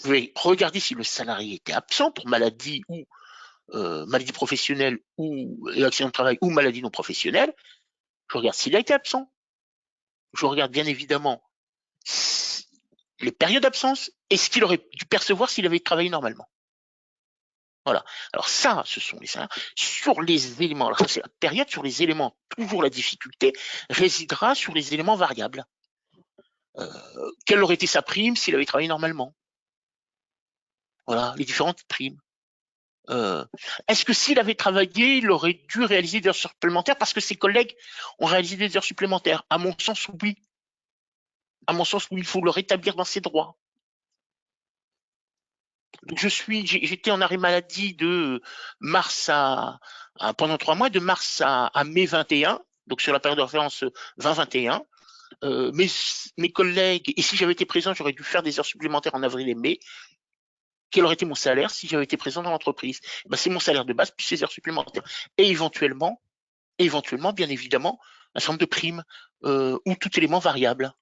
vais regarder si le salarié était absent pour maladie ou maladie professionnelle ou accident de travail ou maladie non professionnelle. Je regarde s'il a été absent. Je regarde bien évidemment les périodes d'absence et ce qu'il aurait dû percevoir s'il avait travaillé normalement. Voilà. Alors ça, ce sont les salaires. Sur les éléments, alors ça c'est la période, sur les éléments, toujours la difficulté résidera sur les éléments variables. Quelle aurait été sa prime s'il avait travaillé normalement? Voilà, les différentes primes. Est-ce que s'il avait travaillé, il aurait dû réaliser des heures supplémentaires parce que ses collègues ont réalisé des heures supplémentaires? À mon sens, oui. À mon sens, oui, il faut le rétablir dans ses droits. Donc j'étais en arrêt maladie de mars pendant 3 mois, de mars à mai 21, donc sur la période de référence 2021. Mes collègues, et si j'avais été présent, j'aurais dû faire des heures supplémentaires en avril et mai. Quel aurait été mon salaire si j'avais été présent dans l'entreprise? C'est mon salaire de base plus ces heures supplémentaires. Et éventuellement, bien évidemment, un certain nombre de primes ou tout élément variable.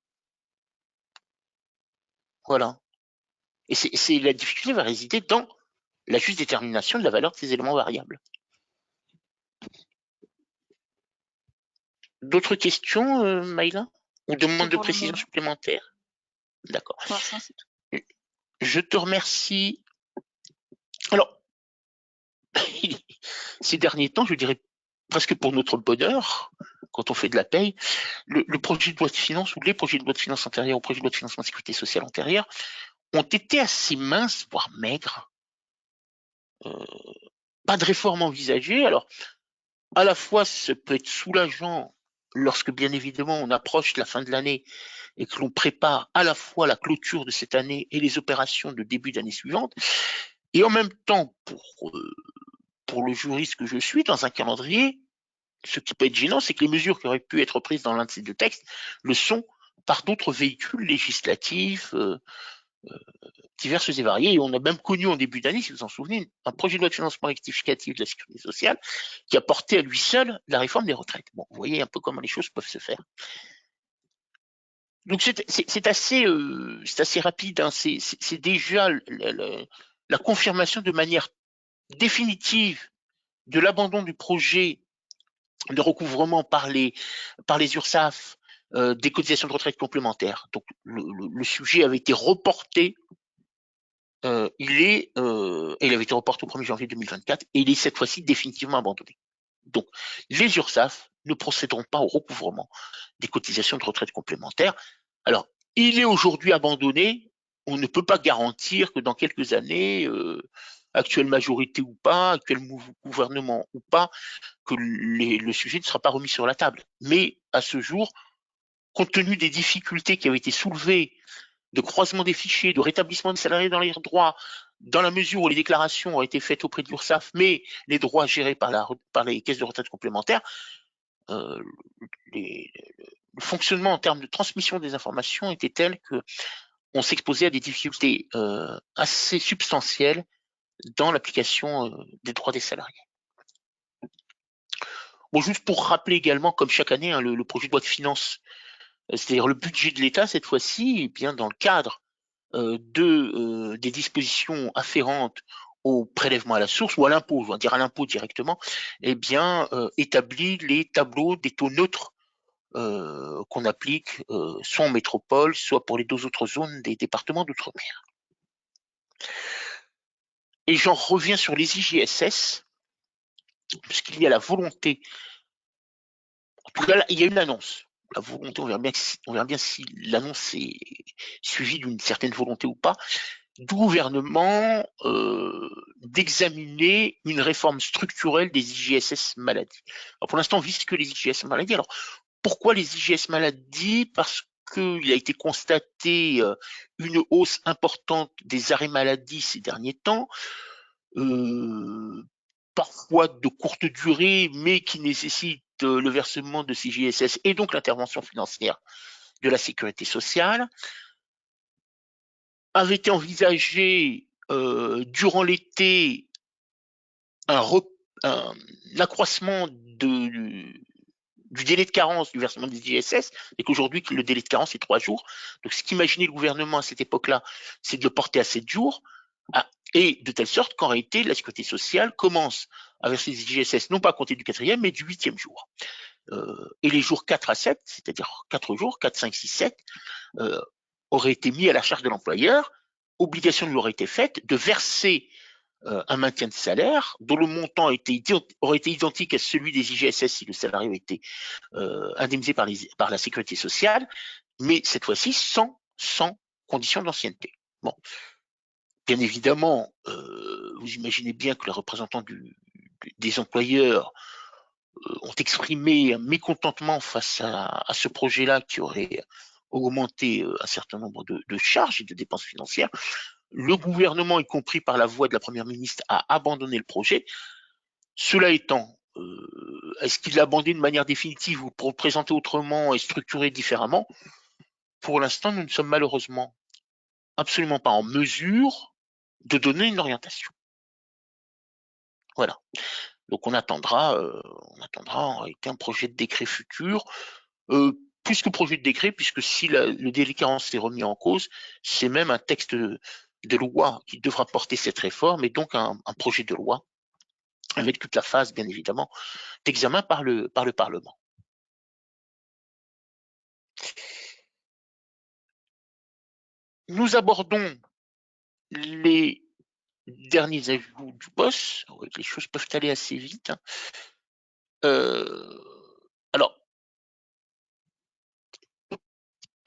Voilà. Et la difficulté va résider dans la juste détermination de la valeur de ces éléments variables. D'autres questions, Maïla? Ou demandes de précision supplémentaire? D'accord. Pour l'instant, c'est tout. Je te remercie. Alors, ces derniers temps, je dirais presque pour notre bonheur, quand on fait de la paye, le projet de loi de finances ou les projets de loi de finances antérieurs au projet de loi de financement de sécurité sociale antérieur ont été assez minces, voire maigres. Pas de réforme envisagée. Alors, à la fois, ça peut être soulageant lorsque, bien évidemment, on approche la fin de l'année et que l'on prépare à la fois la clôture de cette année et les opérations de début d'année suivante. Et en même temps, pour le juriste que je suis, dans un calendrier, ce qui peut être gênant, c'est que les mesures qui auraient pu être prises dans l'un de ces deux textes le sont par d'autres véhicules législatifs diverses et variées. Et on a même connu en début d'année, si vous en souvenez, un projet de loi de financement rectificatif de la sécurité sociale qui a porté à lui seul la réforme des retraites. Bon, vous voyez un peu comment les choses peuvent se faire. Donc c'est assez rapide. Hein. C'est déjà la confirmation de manière définitive de l'abandon du projet de recouvrement par les URSSAF des cotisations de retraite complémentaires. Donc le sujet avait été reporté. Il avait été reporté au 1er janvier 2024 et il est cette fois-ci définitivement abandonné. Donc les URSSAF ne procéderont pas au recouvrement des cotisations de retraite complémentaires. Alors, il est aujourd'hui abandonné. On ne peut pas garantir que dans quelques années, actuelle majorité ou pas, actuel gouvernement ou pas, que le sujet ne sera pas remis sur la table. Mais à ce jour, compte tenu des difficultés qui avaient été soulevées de croisement des fichiers, de rétablissement des salariés dans les droits, dans la mesure où les déclarations ont été faites auprès de l'URSSAF, mais les droits gérés par les caisses de retraite complémentaires, euh, le fonctionnement en termes de transmission des informations était tel qu'on s'exposait à des difficultés assez substantielles dans l'application des droits des salariés. Bon, juste pour rappeler également, comme chaque année, hein, le projet de loi de finances, c'est-à-dire le budget de l'État cette fois-ci, eh bien dans le cadre des dispositions afférentes au prélèvement à la source ou à l'impôt, je vais dire à l'impôt directement, eh bien établit les tableaux des taux neutres qu'on applique soit en métropole, soit pour les deux autres zones des départements d'outre-mer. Et j'en reviens sur les IGSS, puisqu'il y a la volonté, en tout cas, il y a une annonce. La volonté, on verra bien si l'annonce est suivie d'une certaine volonté ou pas, du gouvernement d'examiner une réforme structurelle des IGSS maladies. Alors pour l'instant, on vise que les IGS maladies. Alors pourquoi les IGS maladies? Parce qu'il a été constaté une hausse importante des arrêts maladie ces derniers temps, parfois de courte durée, mais qui nécessitent le versement de ces IGSS et donc l'intervention financière de la sécurité sociale. Avait été envisagé durant l'été un accroissement du délai de carence du versement des ISS, et qu'aujourd'hui, le délai de carence est 3 jours. Donc, ce qu'imaginait le gouvernement à cette époque-là, c'est de le porter à 7 jours, et de telle sorte qu'en réalité, la sécurité sociale commence à verser des ISS, non pas à compter du 4e, mais du 8e jour. Et les jours 4 à 7, c'est-à-dire 4 jours, 4, 5, 6, 7, auraient été mis à la charge de l'employeur, obligation lui aurait été faite de verser un maintien de salaire dont le montant aurait été identique à celui des IGSS si le salarié avait été indemnisé par la sécurité sociale, mais cette fois-ci sans condition d'ancienneté. Bon, bien évidemment, vous imaginez bien que les représentants des employeurs ont exprimé un mécontentement face à ce projet-là qui aurait augmenté un certain nombre de charges et de dépenses financières. Le gouvernement, y compris par la voix de la première ministre, a abandonné le projet. Cela étant, est-ce qu'il l'a abandonné de manière définitive ou pour le présenter autrement et structurer différemment? Pour l'instant, nous ne sommes malheureusement absolument pas en mesure de donner une orientation. Voilà. Donc on attendra en réalité un projet de décret futur, plus que projet de décret, puisque si le délai de carence est remis en cause, c'est même un texte de loi qui devra porter cette réforme, et donc un projet de loi avec toute la phase, bien évidemment, d'examen par le Parlement. Nous abordons les derniers ajouts du boss. Les choses peuvent aller assez vite. Alors,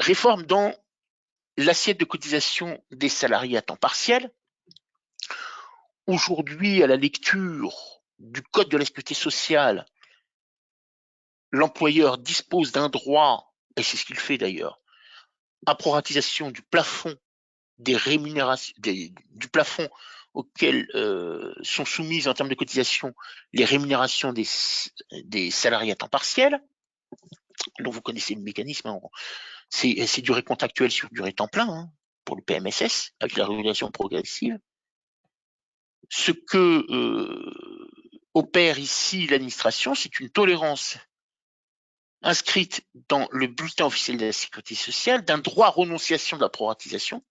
réforme dans l'assiette de cotisation des salariés à temps partiel. Aujourd'hui, à la lecture du Code de la sécurité sociale, l'employeur dispose d'un droit, et c'est ce qu'il fait d'ailleurs, à proratisation du plafond des rémunérations, du plafond auquel sont soumises en termes de cotisation les rémunérations des salariés à temps partiel. Donc vous connaissez le mécanisme, hein. C'est durée contractuelle sur durée temps plein, hein, pour le PMSS, avec la régulation progressive. Ce que opère ici l'administration, c'est une tolérance inscrite dans le bulletin officiel de la sécurité sociale d'un droit à renonciation de la proratisation,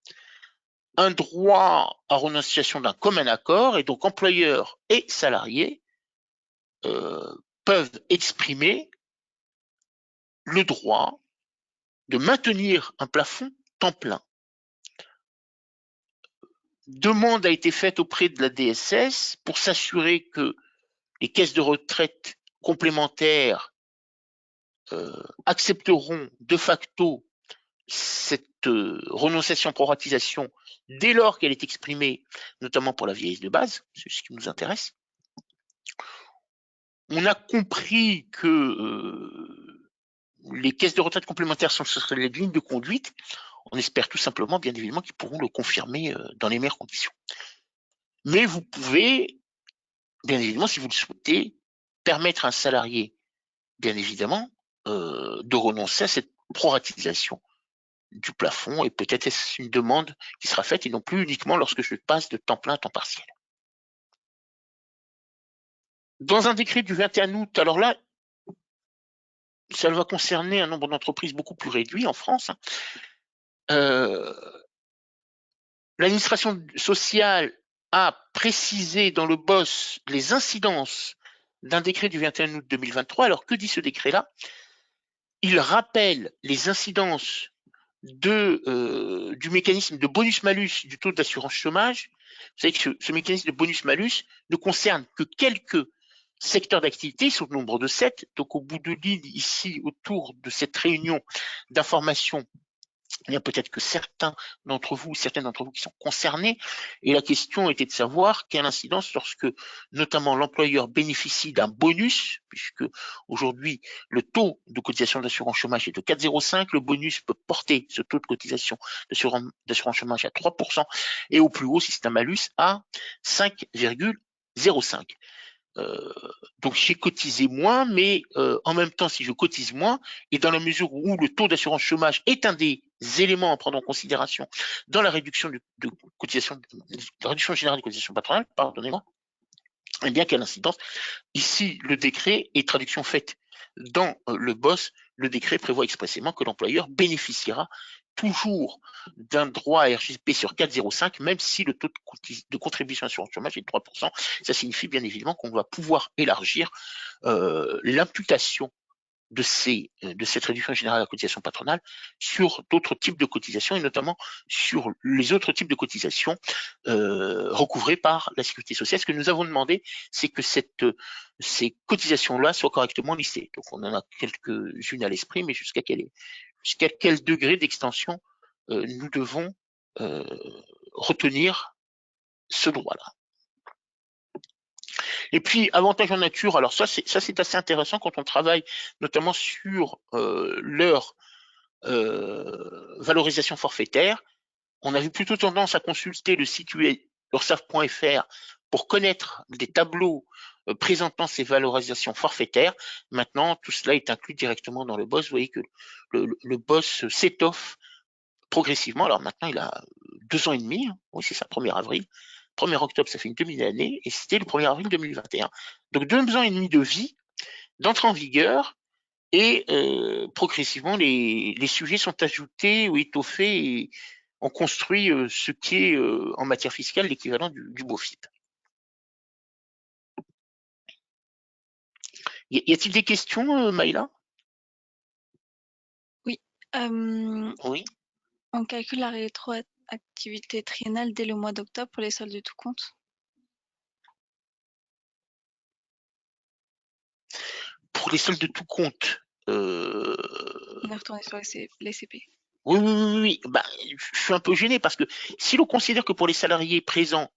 un droit à renonciation d'un commun accord, et donc employeurs et salariés peuvent exprimer le droit de maintenir un plafond temps plein. Demande a été faite auprès de la DSS pour s'assurer que les caisses de retraite complémentaires accepteront de facto cette renonciation proratisation dès lors qu'elle est exprimée, notamment pour la vieillesse de base, c'est ce qui nous intéresse. On a compris que les caisses de retraite complémentaires sont sur les lignes de conduite. On espère tout simplement, bien évidemment, qu'ils pourront le confirmer dans les meilleures conditions. Mais vous pouvez, bien évidemment, si vous le souhaitez, permettre à un salarié, bien évidemment, de renoncer à cette proratisation du plafond, et peut-être est-ce une demande qui sera faite et non plus uniquement lorsque je passe de temps plein à temps partiel. Dans un décret du 21 août, alors là, ça va concerner un nombre d'entreprises beaucoup plus réduit en France. L'administration sociale a précisé dans le BOSS les incidences d'un décret du 21 août 2023. Alors que dit ce décret-là? Il rappelle les incidences du mécanisme de bonus-malus du taux d'assurance chômage. Vous savez que ce mécanisme de bonus-malus ne concerne que quelques secteurs d'activité, ils sont au nombre de 7. Donc au bout de l'île, ici, autour de cette réunion d'information, il y a peut-être que certaines d'entre vous qui sont concernés. Et la question était de savoir quelle incidence lorsque, notamment, l'employeur bénéficie d'un bonus, puisque aujourd'hui, le taux de cotisation d'assurance chômage est de 4,05. Le bonus peut porter ce taux de cotisation d'assurance chômage à 3%, et au plus haut, si c'est un malus, à 5,05. Donc j'ai cotisé moins, mais en même temps, si je cotise moins, et dans la mesure où le taux d'assurance chômage est un des éléments à prendre en considération dans la réduction de cotisation, la réduction générale de cotisation patronale, pardonnez-moi, eh bien quelle incidence. Ici, le décret est traduction faite dans le BOSS. Le décret prévoit expressément que l'employeur bénéficiera toujours d'un droit à RGP sur 4,05, même si le taux de contribution à l'assurance chômage est de 3%. Ça signifie bien évidemment qu'on va pouvoir élargir l'imputation de cette réduction générale à la cotisation patronale sur d'autres types de cotisations, et notamment sur les autres types de cotisations recouvrées par la sécurité sociale. Ce que nous avons demandé, c'est que ces cotisations-là soient correctement listées. Donc on en a quelques-unes à l'esprit, mais jusqu'à quel degré d'extension nous devons retenir ce droit-là. Et puis, avantage en nature, alors ça c'est assez intéressant quand on travaille notamment sur leur valorisation forfaitaire. On avait plutôt tendance à consulter le site ursaf.fr pour connaître des tableaux présentant ces valorisations forfaitaires. Maintenant, tout cela est inclus directement dans le BOSS. Vous voyez que le BOSS s'étoffe progressivement. Alors maintenant, il a 2 ans et demi. Oui, c'est ça, 1er avril. 1er octobre, ça fait une demi-année, et c'était le 1er avril 2021. Donc 2 ans et demi de vie, d'entrée en vigueur, et progressivement, les sujets sont ajoutés ou étoffés, et on construit ce qui est en matière fiscale l'équivalent du BOFIP. Y a-t-il des questions, Maïla? Oui. Oui. On calcule la rétroactivité triennale dès le mois d'octobre pour les soldes de tout compte. Pour les soldes de tout compte, On est retourné sur les CP. Oui, oui, oui, oui. Bah, je suis un peu gêné parce que si l'on considère que pour les salariés présents,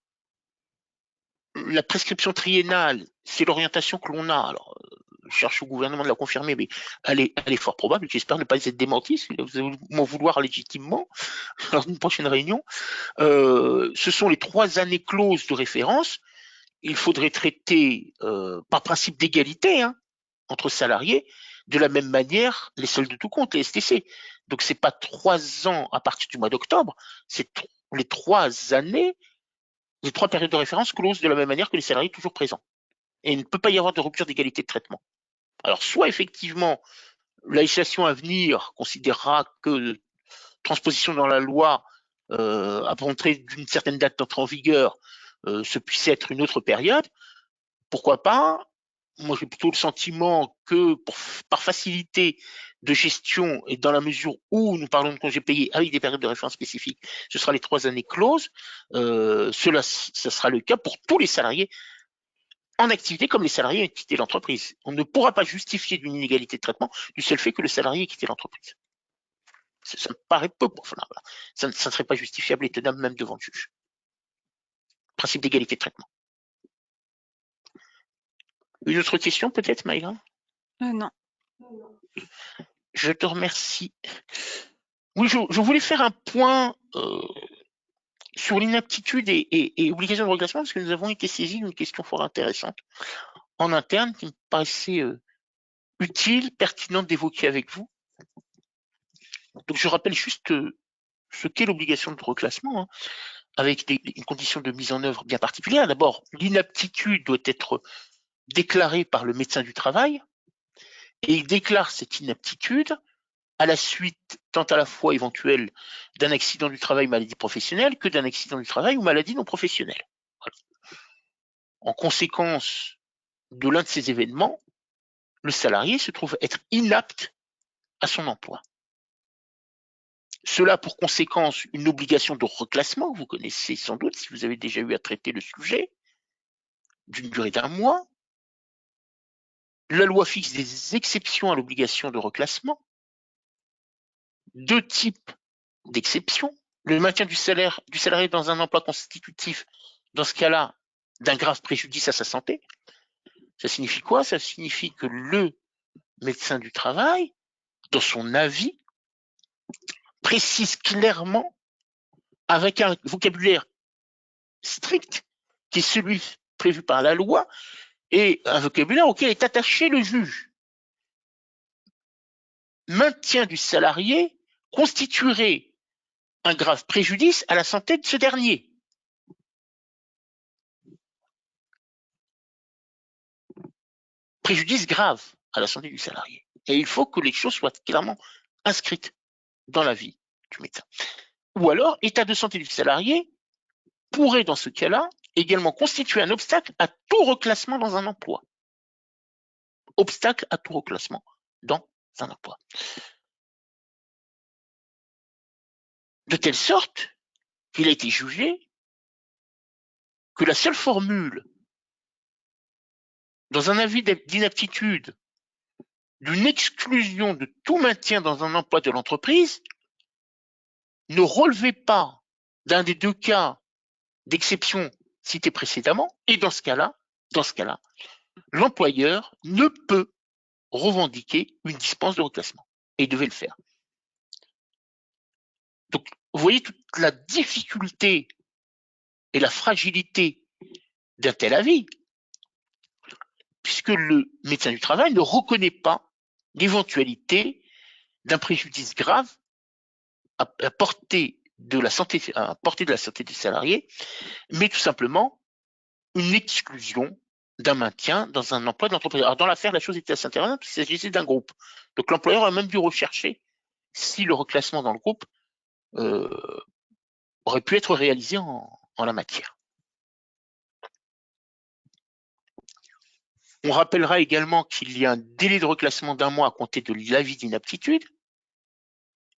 la prescription triennale, c'est l'orientation que l'on a. Alors, je cherche au gouvernement de la confirmer, mais elle est fort probable. J'espère ne pas être démentie, si vous allez m'en vouloir légitimement lors d'une prochaine réunion. Ce sont les 3 années closes de référence. Il faudrait traiter, par principe d'égalité, hein, entre salariés, de la même manière les soldes de tout compte, les STC. Donc c'est pas 3 ans à partir du mois d'octobre, c'est les 3 années, les 3 périodes de référence closes de la même manière que les salariés toujours présents. Et il ne peut pas y avoir de rupture d'égalité de traitement. Alors soit effectivement la législation à venir considérera que transposition dans la loi à rentrer d'une certaine date d'entrée en vigueur, ce puisse être une autre période, pourquoi pas. Moi, j'ai plutôt le sentiment que par facilité de gestion et dans la mesure où nous parlons de congés payés avec des périodes de référence spécifiques, ce sera les 3 années closes. Ce sera le cas pour tous les salariés en activité comme les salariés qui ont quitté l'entreprise. On ne pourra pas justifier d'une inégalité de traitement du seul fait que le salarié ait quitté l'entreprise. Ça me paraît peu. Enfin, voilà. Ça ne serait pas justifiable et tenable même devant le juge. Principe d'égalité de traitement. Une autre question peut-être, Maïla? Non. Je te remercie. Oui, je voulais faire un point sur l'inaptitude et obligation de reclassement parce que nous avons été saisis d'une question fort intéressante en interne qui me paraissait utile, pertinente d'évoquer avec vous. Donc je rappelle juste ce qu'est l'obligation de reclassement, hein, avec une condition de mise en œuvre bien particulière. D'abord, l'inaptitude doit être déclarée par le médecin du travail et il déclare cette inaptitude à la suite tant à la fois éventuelle d'un accident du travail, maladie professionnelle, que d'un accident du travail ou maladie non professionnelle. Voilà. En conséquence de l'un de ces événements, le salarié se trouve être inapte à son emploi. Cela a pour conséquence une obligation de reclassement, vous connaissez sans doute si vous avez déjà eu à traiter le sujet, d'une durée d'1 mois. La loi fixe des exceptions à l'obligation de reclassement, 2 types d'exceptions. Le maintien du salarié dans un emploi constitutif, dans ce cas-là, d'un grave préjudice à sa santé. Ça signifie quoi? Ça signifie que le médecin du travail, dans son avis, précise clairement, avec un vocabulaire strict, qui est celui prévu par la loi, et un vocabulaire auquel est attaché le juge. Maintien du salarié constituerait un grave préjudice à la santé de ce dernier. Préjudice grave à la santé du salarié. Et il faut que les choses soient clairement inscrites dans la vie du médecin. Ou alors, état de santé du salarié pourrait, dans ce cas-là, également constituer un obstacle à tout reclassement dans un emploi. Obstacle à tout reclassement dans un emploi. De telle sorte qu'il a été jugé que la seule formule dans un avis d'inaptitude d'une exclusion de tout maintien dans un emploi de l'entreprise ne relevait pas d'un des 2 cas d'exception cités précédemment, et dans ce cas-là, l'employeur ne peut revendiquer une dispense de reclassement, et il devait le faire. Donc, vous voyez toute la difficulté et la fragilité d'un tel avis, puisque le médecin du travail ne reconnaît pas l'éventualité d'un préjudice grave à portée de la santé des salariés, mais tout simplement une exclusion d'un maintien dans un emploi de l'entreprise. Alors dans l'affaire, la chose était assez intéressante parce qu'il s'agissait d'un groupe. Donc l'employeur a même dû rechercher si le reclassement dans le groupe aurait pu être réalisé en la matière. On rappellera également qu'il y a un délai de reclassement d'1 mois à compter de l'avis d'inaptitude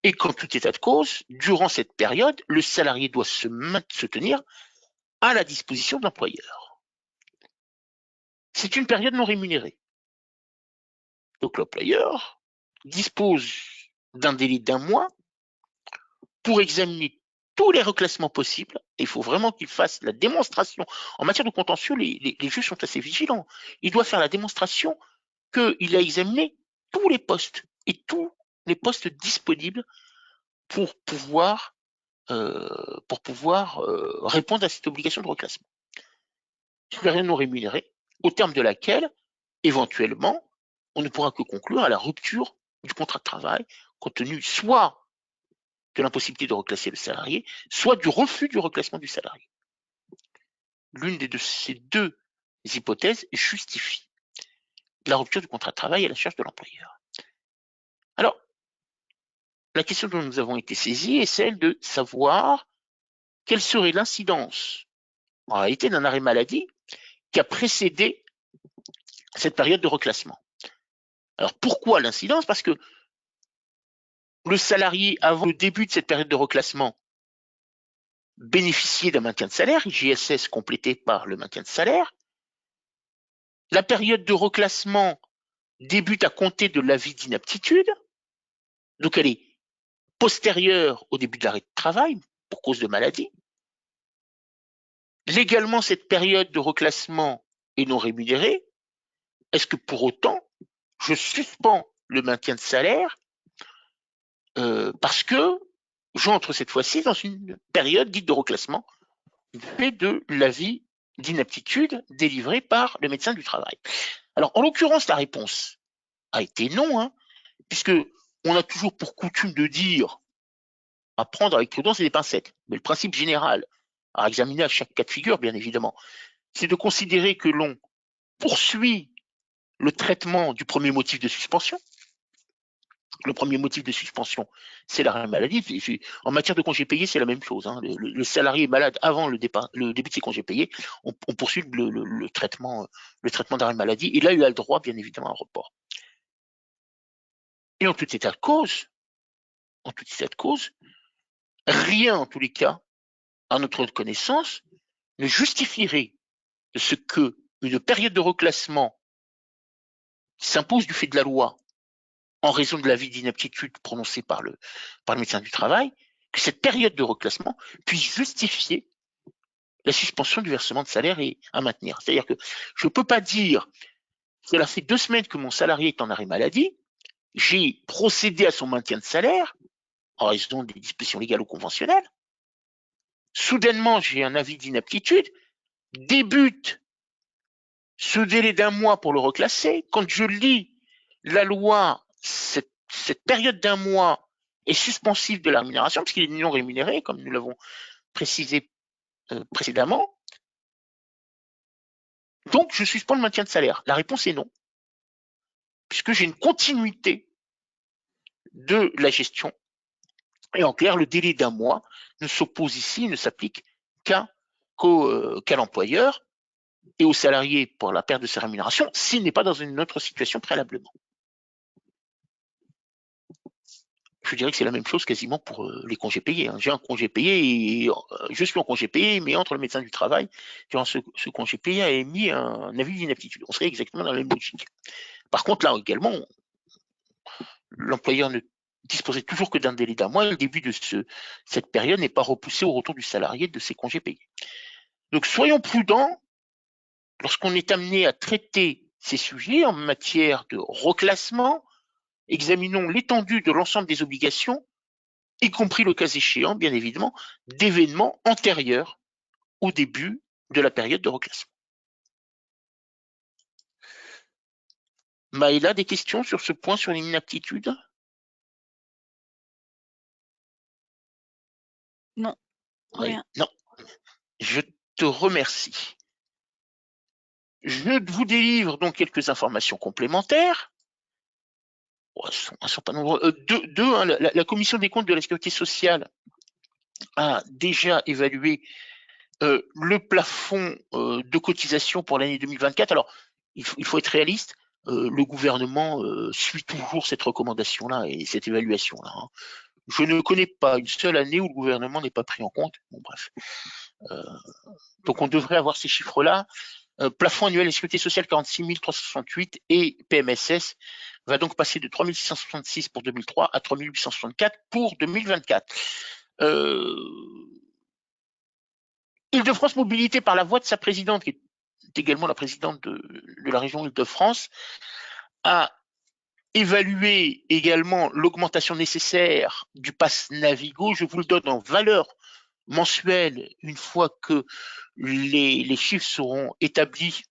et qu'en tout état de cause, durant cette période, le salarié doit se tenir à la disposition de l'employeur. C'est une période non rémunérée. Donc l'employeur dispose d'un délai d'1 mois pour examiner tous les reclassements possibles. Il faut vraiment qu'il fasse la démonstration. En matière de contentieux, les juges sont assez vigilants. Il doit faire la démonstration qu'il a examiné tous les postes et tous les postes disponibles pour pouvoir répondre à cette obligation de reclassement. Supérieur non rémunéré, au terme de laquelle, éventuellement, on ne pourra que conclure à la rupture du contrat de travail, compte tenu soit de l'impossibilité de reclasser le salarié, soit du refus du reclassement du salarié. L'une de ces deux hypothèses justifie la rupture du contrat de travail à la charge de l'employeur. Alors, la question dont nous avons été saisis est celle de savoir quelle serait l'incidence, en réalité, d'un arrêt maladie qui a précédé cette période de reclassement. Alors, pourquoi l'incidence? Parce que le salarié, avant le début de cette période de reclassement, bénéficiait d'un maintien de salaire, IGSS complété par le maintien de salaire. La période de reclassement débute à compter de l'avis d'inaptitude, donc elle est postérieure au début de l'arrêt de travail pour cause de maladie. Légalement, cette période de reclassement est non rémunérée. Est-ce que pour autant, je suspends le maintien de salaire parce que j'entre cette fois-ci dans une période dite de reclassement du fait de l'avis d'inaptitude délivré par le médecin du travail? Alors, en l'occurrence, la réponse a été non, hein, puisque on a toujours pour coutume de dire à prendre avec prudence et des pincettes. Mais le principe général, à examiner à chaque cas de figure, bien évidemment, c'est de considérer que l'on poursuit le traitement du premier motif de suspension. Le premier motif de suspension, c'est l'arrêt maladie. En matière de congés payés, c'est la même chose, hein. Le salarié est malade avant le début de ses congés payés, on poursuit le traitement d'arrêt maladie. Et là, il a le droit, bien évidemment, à un report. Et en tout état de cause, rien, en tous les cas, à notre connaissance, ne justifierait ce que une période de reclassement qui s'impose du fait de la loi en raison de l'avis d'inaptitude prononcé par le médecin du travail, que cette période de reclassement puisse justifier la suspension du versement de salaire et à maintenir. C'est-à-dire que je ne peux pas dire, cela fait 2 semaines que mon salarié est en arrêt maladie, j'ai procédé à son maintien de salaire en raison des dispositions légales ou conventionnelles, soudainement j'ai un avis d'inaptitude, débute ce délai d'1 mois pour le reclasser. Quand je lis la loi, cette période d'1 mois est suspensive de la rémunération, puisqu'il est non rémunéré, comme nous l'avons précisé précédemment. Donc, je suspends le maintien de salaire. La réponse est non, puisque j'ai une continuité de la gestion. Et en clair, le délai d'1 mois ne s'oppose ici, ne s'applique qu'à l'employeur et au salarié pour la perte de sa rémunération, s'il n'est pas dans une autre situation préalablement. Je dirais que c'est la même chose quasiment pour les congés payés, hein. J'ai un congé payé et je suis en congé payé, mais entre le médecin du travail, durant ce congé payé, a émis un avis d'inaptitude. On serait exactement dans la même logique. Par contre, là également, l'employeur ne disposait toujours que d'un délai d'1 mois. Le début de cette période n'est pas repoussé au retour du salarié de ses congés payés. Donc soyons prudents lorsqu'on est amené à traiter ces sujets en matière de reclassement. Examinons l'étendue de l'ensemble des obligations, y compris le cas échéant, bien évidemment, d'événements antérieurs au début de la période de reclassement. Maëla, des questions sur ce point, sur l'inaptitude? Non, rien. Non, je te remercie. Je vous délivre donc quelques informations complémentaires. Elles sont pas nombreuses. Hein, la Commission des comptes de la Sécurité sociale a déjà évalué le plafond de cotisation pour l'année 2024. Alors, il faut être réaliste. Le gouvernement suit toujours cette recommandation-là et cette évaluation-là, hein. Je ne connais pas une seule année où le gouvernement n'est pas pris en compte. Bon, bref. Donc, on devrait avoir ces chiffres-là. Plafond annuel de sécurité sociale 46 368 et PMSS va donc passer de 3 666 pour 2003 à 3 864 pour 2024. Île-de-France Mobilité, par la voix de sa présidente, qui est également la présidente de la région Île-de-France, a évalué également l'augmentation nécessaire du pass Navigo. Je vous le donne en valeur mensuelle une fois que les chiffres seront établis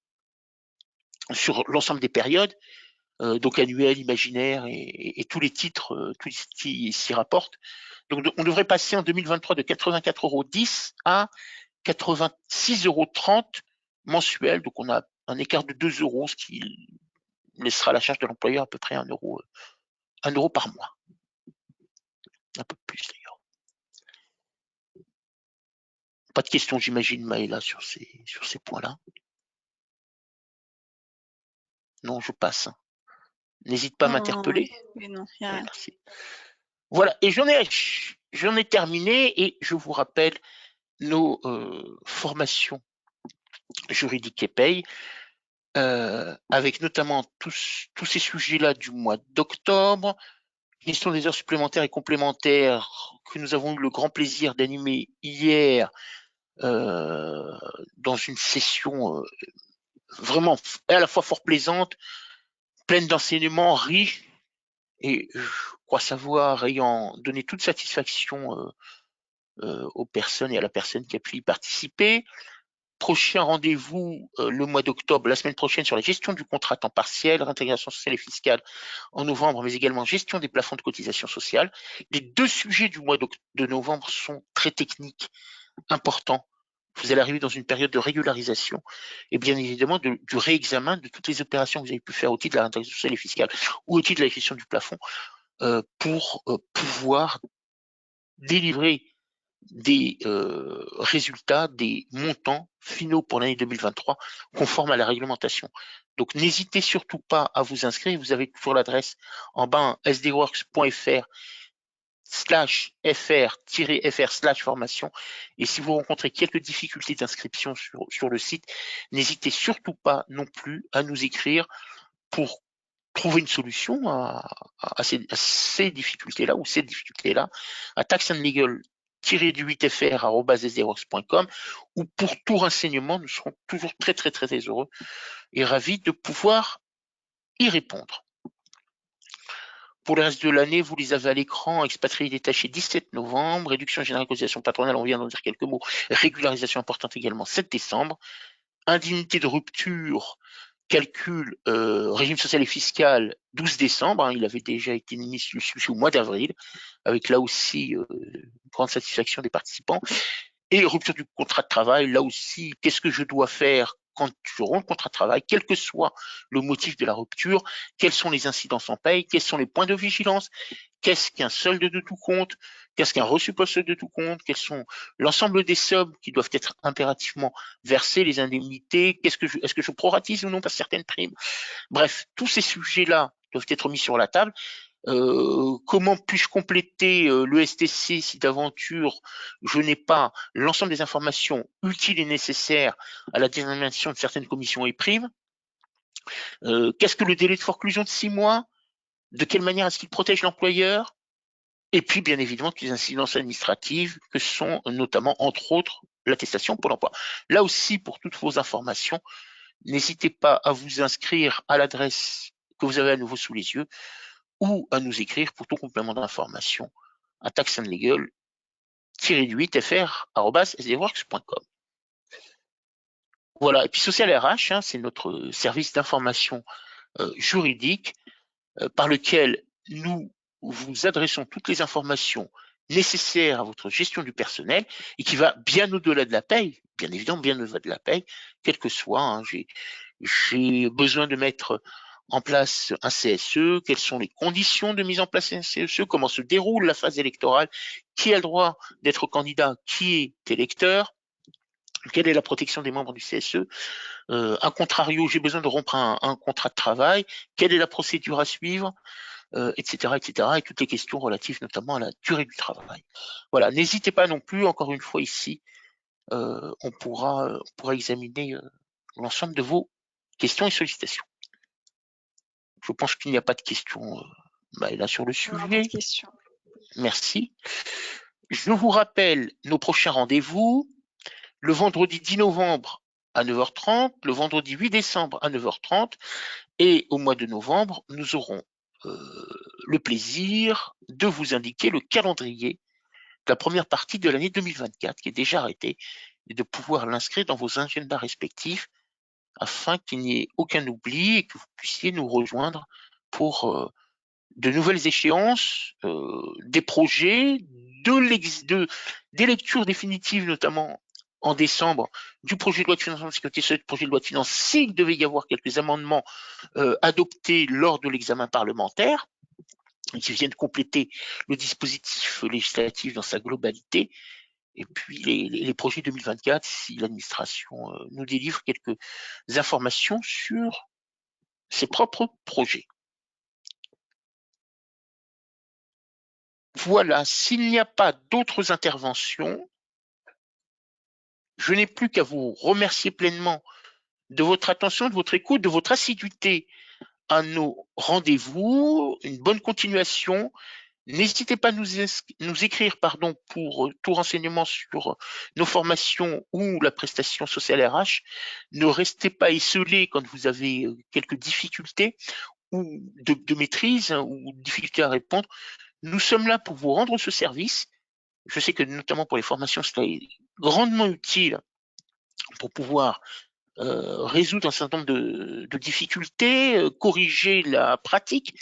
sur l'ensemble des périodes, donc annuel, imaginaire et tous les titres, tout ce qui s'y rapporte. Donc on devrait passer en 2023 de 84,10 € à 86,30 € mensuel. Donc on a un écart de 2 €, ce qui laissera à la charge de l'employeur à peu près 1 € par mois. Un peu plus d'ailleurs. Pas de questions, j'imagine, Maëla, sur ces points-là. Non, je passe. N'hésite pas à m'interpeller. Oui, non, il n'y a rien. Merci. Voilà, et j'en ai terminé, et je vous rappelle nos formations juridiques et paye, avec notamment tous ces sujets-là du mois d'octobre, question des heures supplémentaires et complémentaires que nous avons eu le grand plaisir d'animer hier dans une session vraiment à la fois fort plaisante, pleine d'enseignements, riche, et je crois savoir ayant donné toute satisfaction aux personnes et à la personne qui a pu y participer. Prochain rendez-vous le mois d'octobre, la semaine prochaine, sur la gestion du contrat à temps partiel, réintégration sociale et fiscale en novembre, mais également gestion des plafonds de cotisation sociale. Les deux sujets du mois de novembre sont très techniques, importants. Vous allez arriver dans une période de régularisation et bien évidemment du réexamen de toutes les opérations que vous avez pu faire au titre de la réintégration sociale et fiscale ou au titre de la gestion du plafond pour pouvoir délivrer des résultats, des montants finaux pour l'année 2023 conformes à la réglementation. Donc n'hésitez surtout pas à vous inscrire. Vous avez toujours l'adresse en bas, sdworks.fr/fr/formation. Et si vous rencontrez quelques difficultés d'inscription sur le site, n'hésitez surtout pas non plus à nous écrire pour trouver une solution à ces difficultés-là ou ces difficultés-là à taxandlegal-8fr@sdworks.com, ou pour tout renseignement, nous serons toujours très très très heureux et ravis de pouvoir y répondre. Pour le reste de l'année, vous les avez à l'écran. Expatriés détachés 17 novembre, réduction générale de cotisation patronale, on vient d'en dire quelques mots, régularisation importante également 7 décembre, indemnité de rupture, calcul régime social et fiscal 12 décembre, il avait déjà été mis au mois d'avril, avec là aussi une grande satisfaction des participants. Et rupture du contrat de travail, là aussi, qu'est-ce que je dois faire quand je romps le contrat de travail, quel que soit le motif de la rupture, quelles sont les incidences en paye, quels sont les points de vigilance, qu'est-ce qu'un solde de tout compte, qu'est-ce qu'un reçu post-solde de tout compte, quels sont l'ensemble des sommes qui doivent être impérativement versées, les indemnités, est-ce que je proratise ou non par certaines primes. Bref, tous ces sujets-là doivent être mis sur la table. Comment puis-je compléter le STC si d'aventure je n'ai pas l'ensemble des informations utiles et nécessaires à la détermination de certaines commissions et primes. Qu'est-ce que le délai de forclusion de 6 mois? De quelle manière est-ce qu'il protège l'employeur? Et puis, bien évidemment, toutes les incidences administratives que sont notamment, entre autres, l'attestation Pôle emploi. Là aussi, pour toutes vos informations, n'hésitez pas à vous inscrire à l'adresse que vous avez à nouveau sous les yeux, ou à nous écrire pour tout complément d'information à taxandlegal-8fr@sdworks.com. Voilà, et puis Social RH, c'est notre service d'information juridique par lequel nous vous adressons toutes les informations nécessaires à votre gestion du personnel et qui va bien au-delà de la paye, bien évidemment bien au-delà de la paye, quel que soit, j'ai besoin de mettre en place un CSE, quelles sont les conditions de mise en place d'un CSE, comment se déroule la phase électorale, qui a le droit d'être candidat, qui est électeur, quelle est la protection des membres du CSE, a contrario, j'ai besoin de rompre un contrat de travail, quelle est la procédure à suivre, etc., etc., et toutes les questions relatives notamment à la durée du travail. Voilà, n'hésitez pas non plus, encore une fois ici, on pourra examiner l'ensemble de vos questions et sollicitations. Je pense qu'il n'y a pas de questions là sur le On n'a pas de sujet. questions. Merci. Je vous rappelle nos prochains rendez-vous. Le vendredi 10 novembre à 9h30, le vendredi 8 décembre à 9h30, et au mois de novembre, nous aurons le plaisir de vous indiquer le calendrier de la première partie de l'année 2024 qui est déjà arrêté et de pouvoir l'inscrire dans vos agendas respectifs afin qu'il n'y ait aucun oubli et que vous puissiez nous rejoindre pour de nouvelles échéances, des projets, des lectures définitives, notamment en décembre, du projet de loi de financement de la sécurité sociale, projet de loi de finances, s'il devait y avoir quelques amendements adoptés lors de l'examen parlementaire, qui viennent compléter le dispositif législatif dans sa globalité, et puis les projets 2024, si l'administration nous délivre quelques informations sur ses propres projets. Voilà, s'il n'y a pas d'autres interventions, je n'ai plus qu'à vous remercier pleinement de votre attention, de votre écoute, de votre assiduité à nos rendez-vous. Une bonne continuation. N'hésitez pas à nous écrire pour tout renseignement sur nos formations ou la prestation sociale RH. Ne restez pas isolés quand vous avez quelques difficultés ou de maîtrise ou difficultés à répondre. Nous sommes là pour vous rendre ce service. Je sais que notamment pour les formations, c'est grandement utile pour pouvoir résoudre un certain nombre de difficultés, corriger la pratique.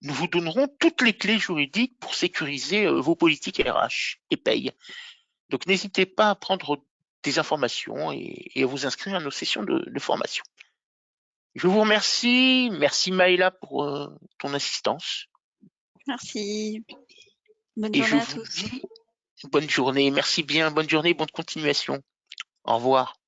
Nous vous donnerons toutes les clés juridiques pour sécuriser vos politiques RH et paye. Donc n'hésitez pas à prendre des informations et à vous inscrire à nos sessions de formation. Je vous remercie. Merci Maëla pour ton assistance. Merci. Bonne Et je journée à vous tous. dis bonne journée. Merci bien. Bonne journée, bonne continuation. Au revoir.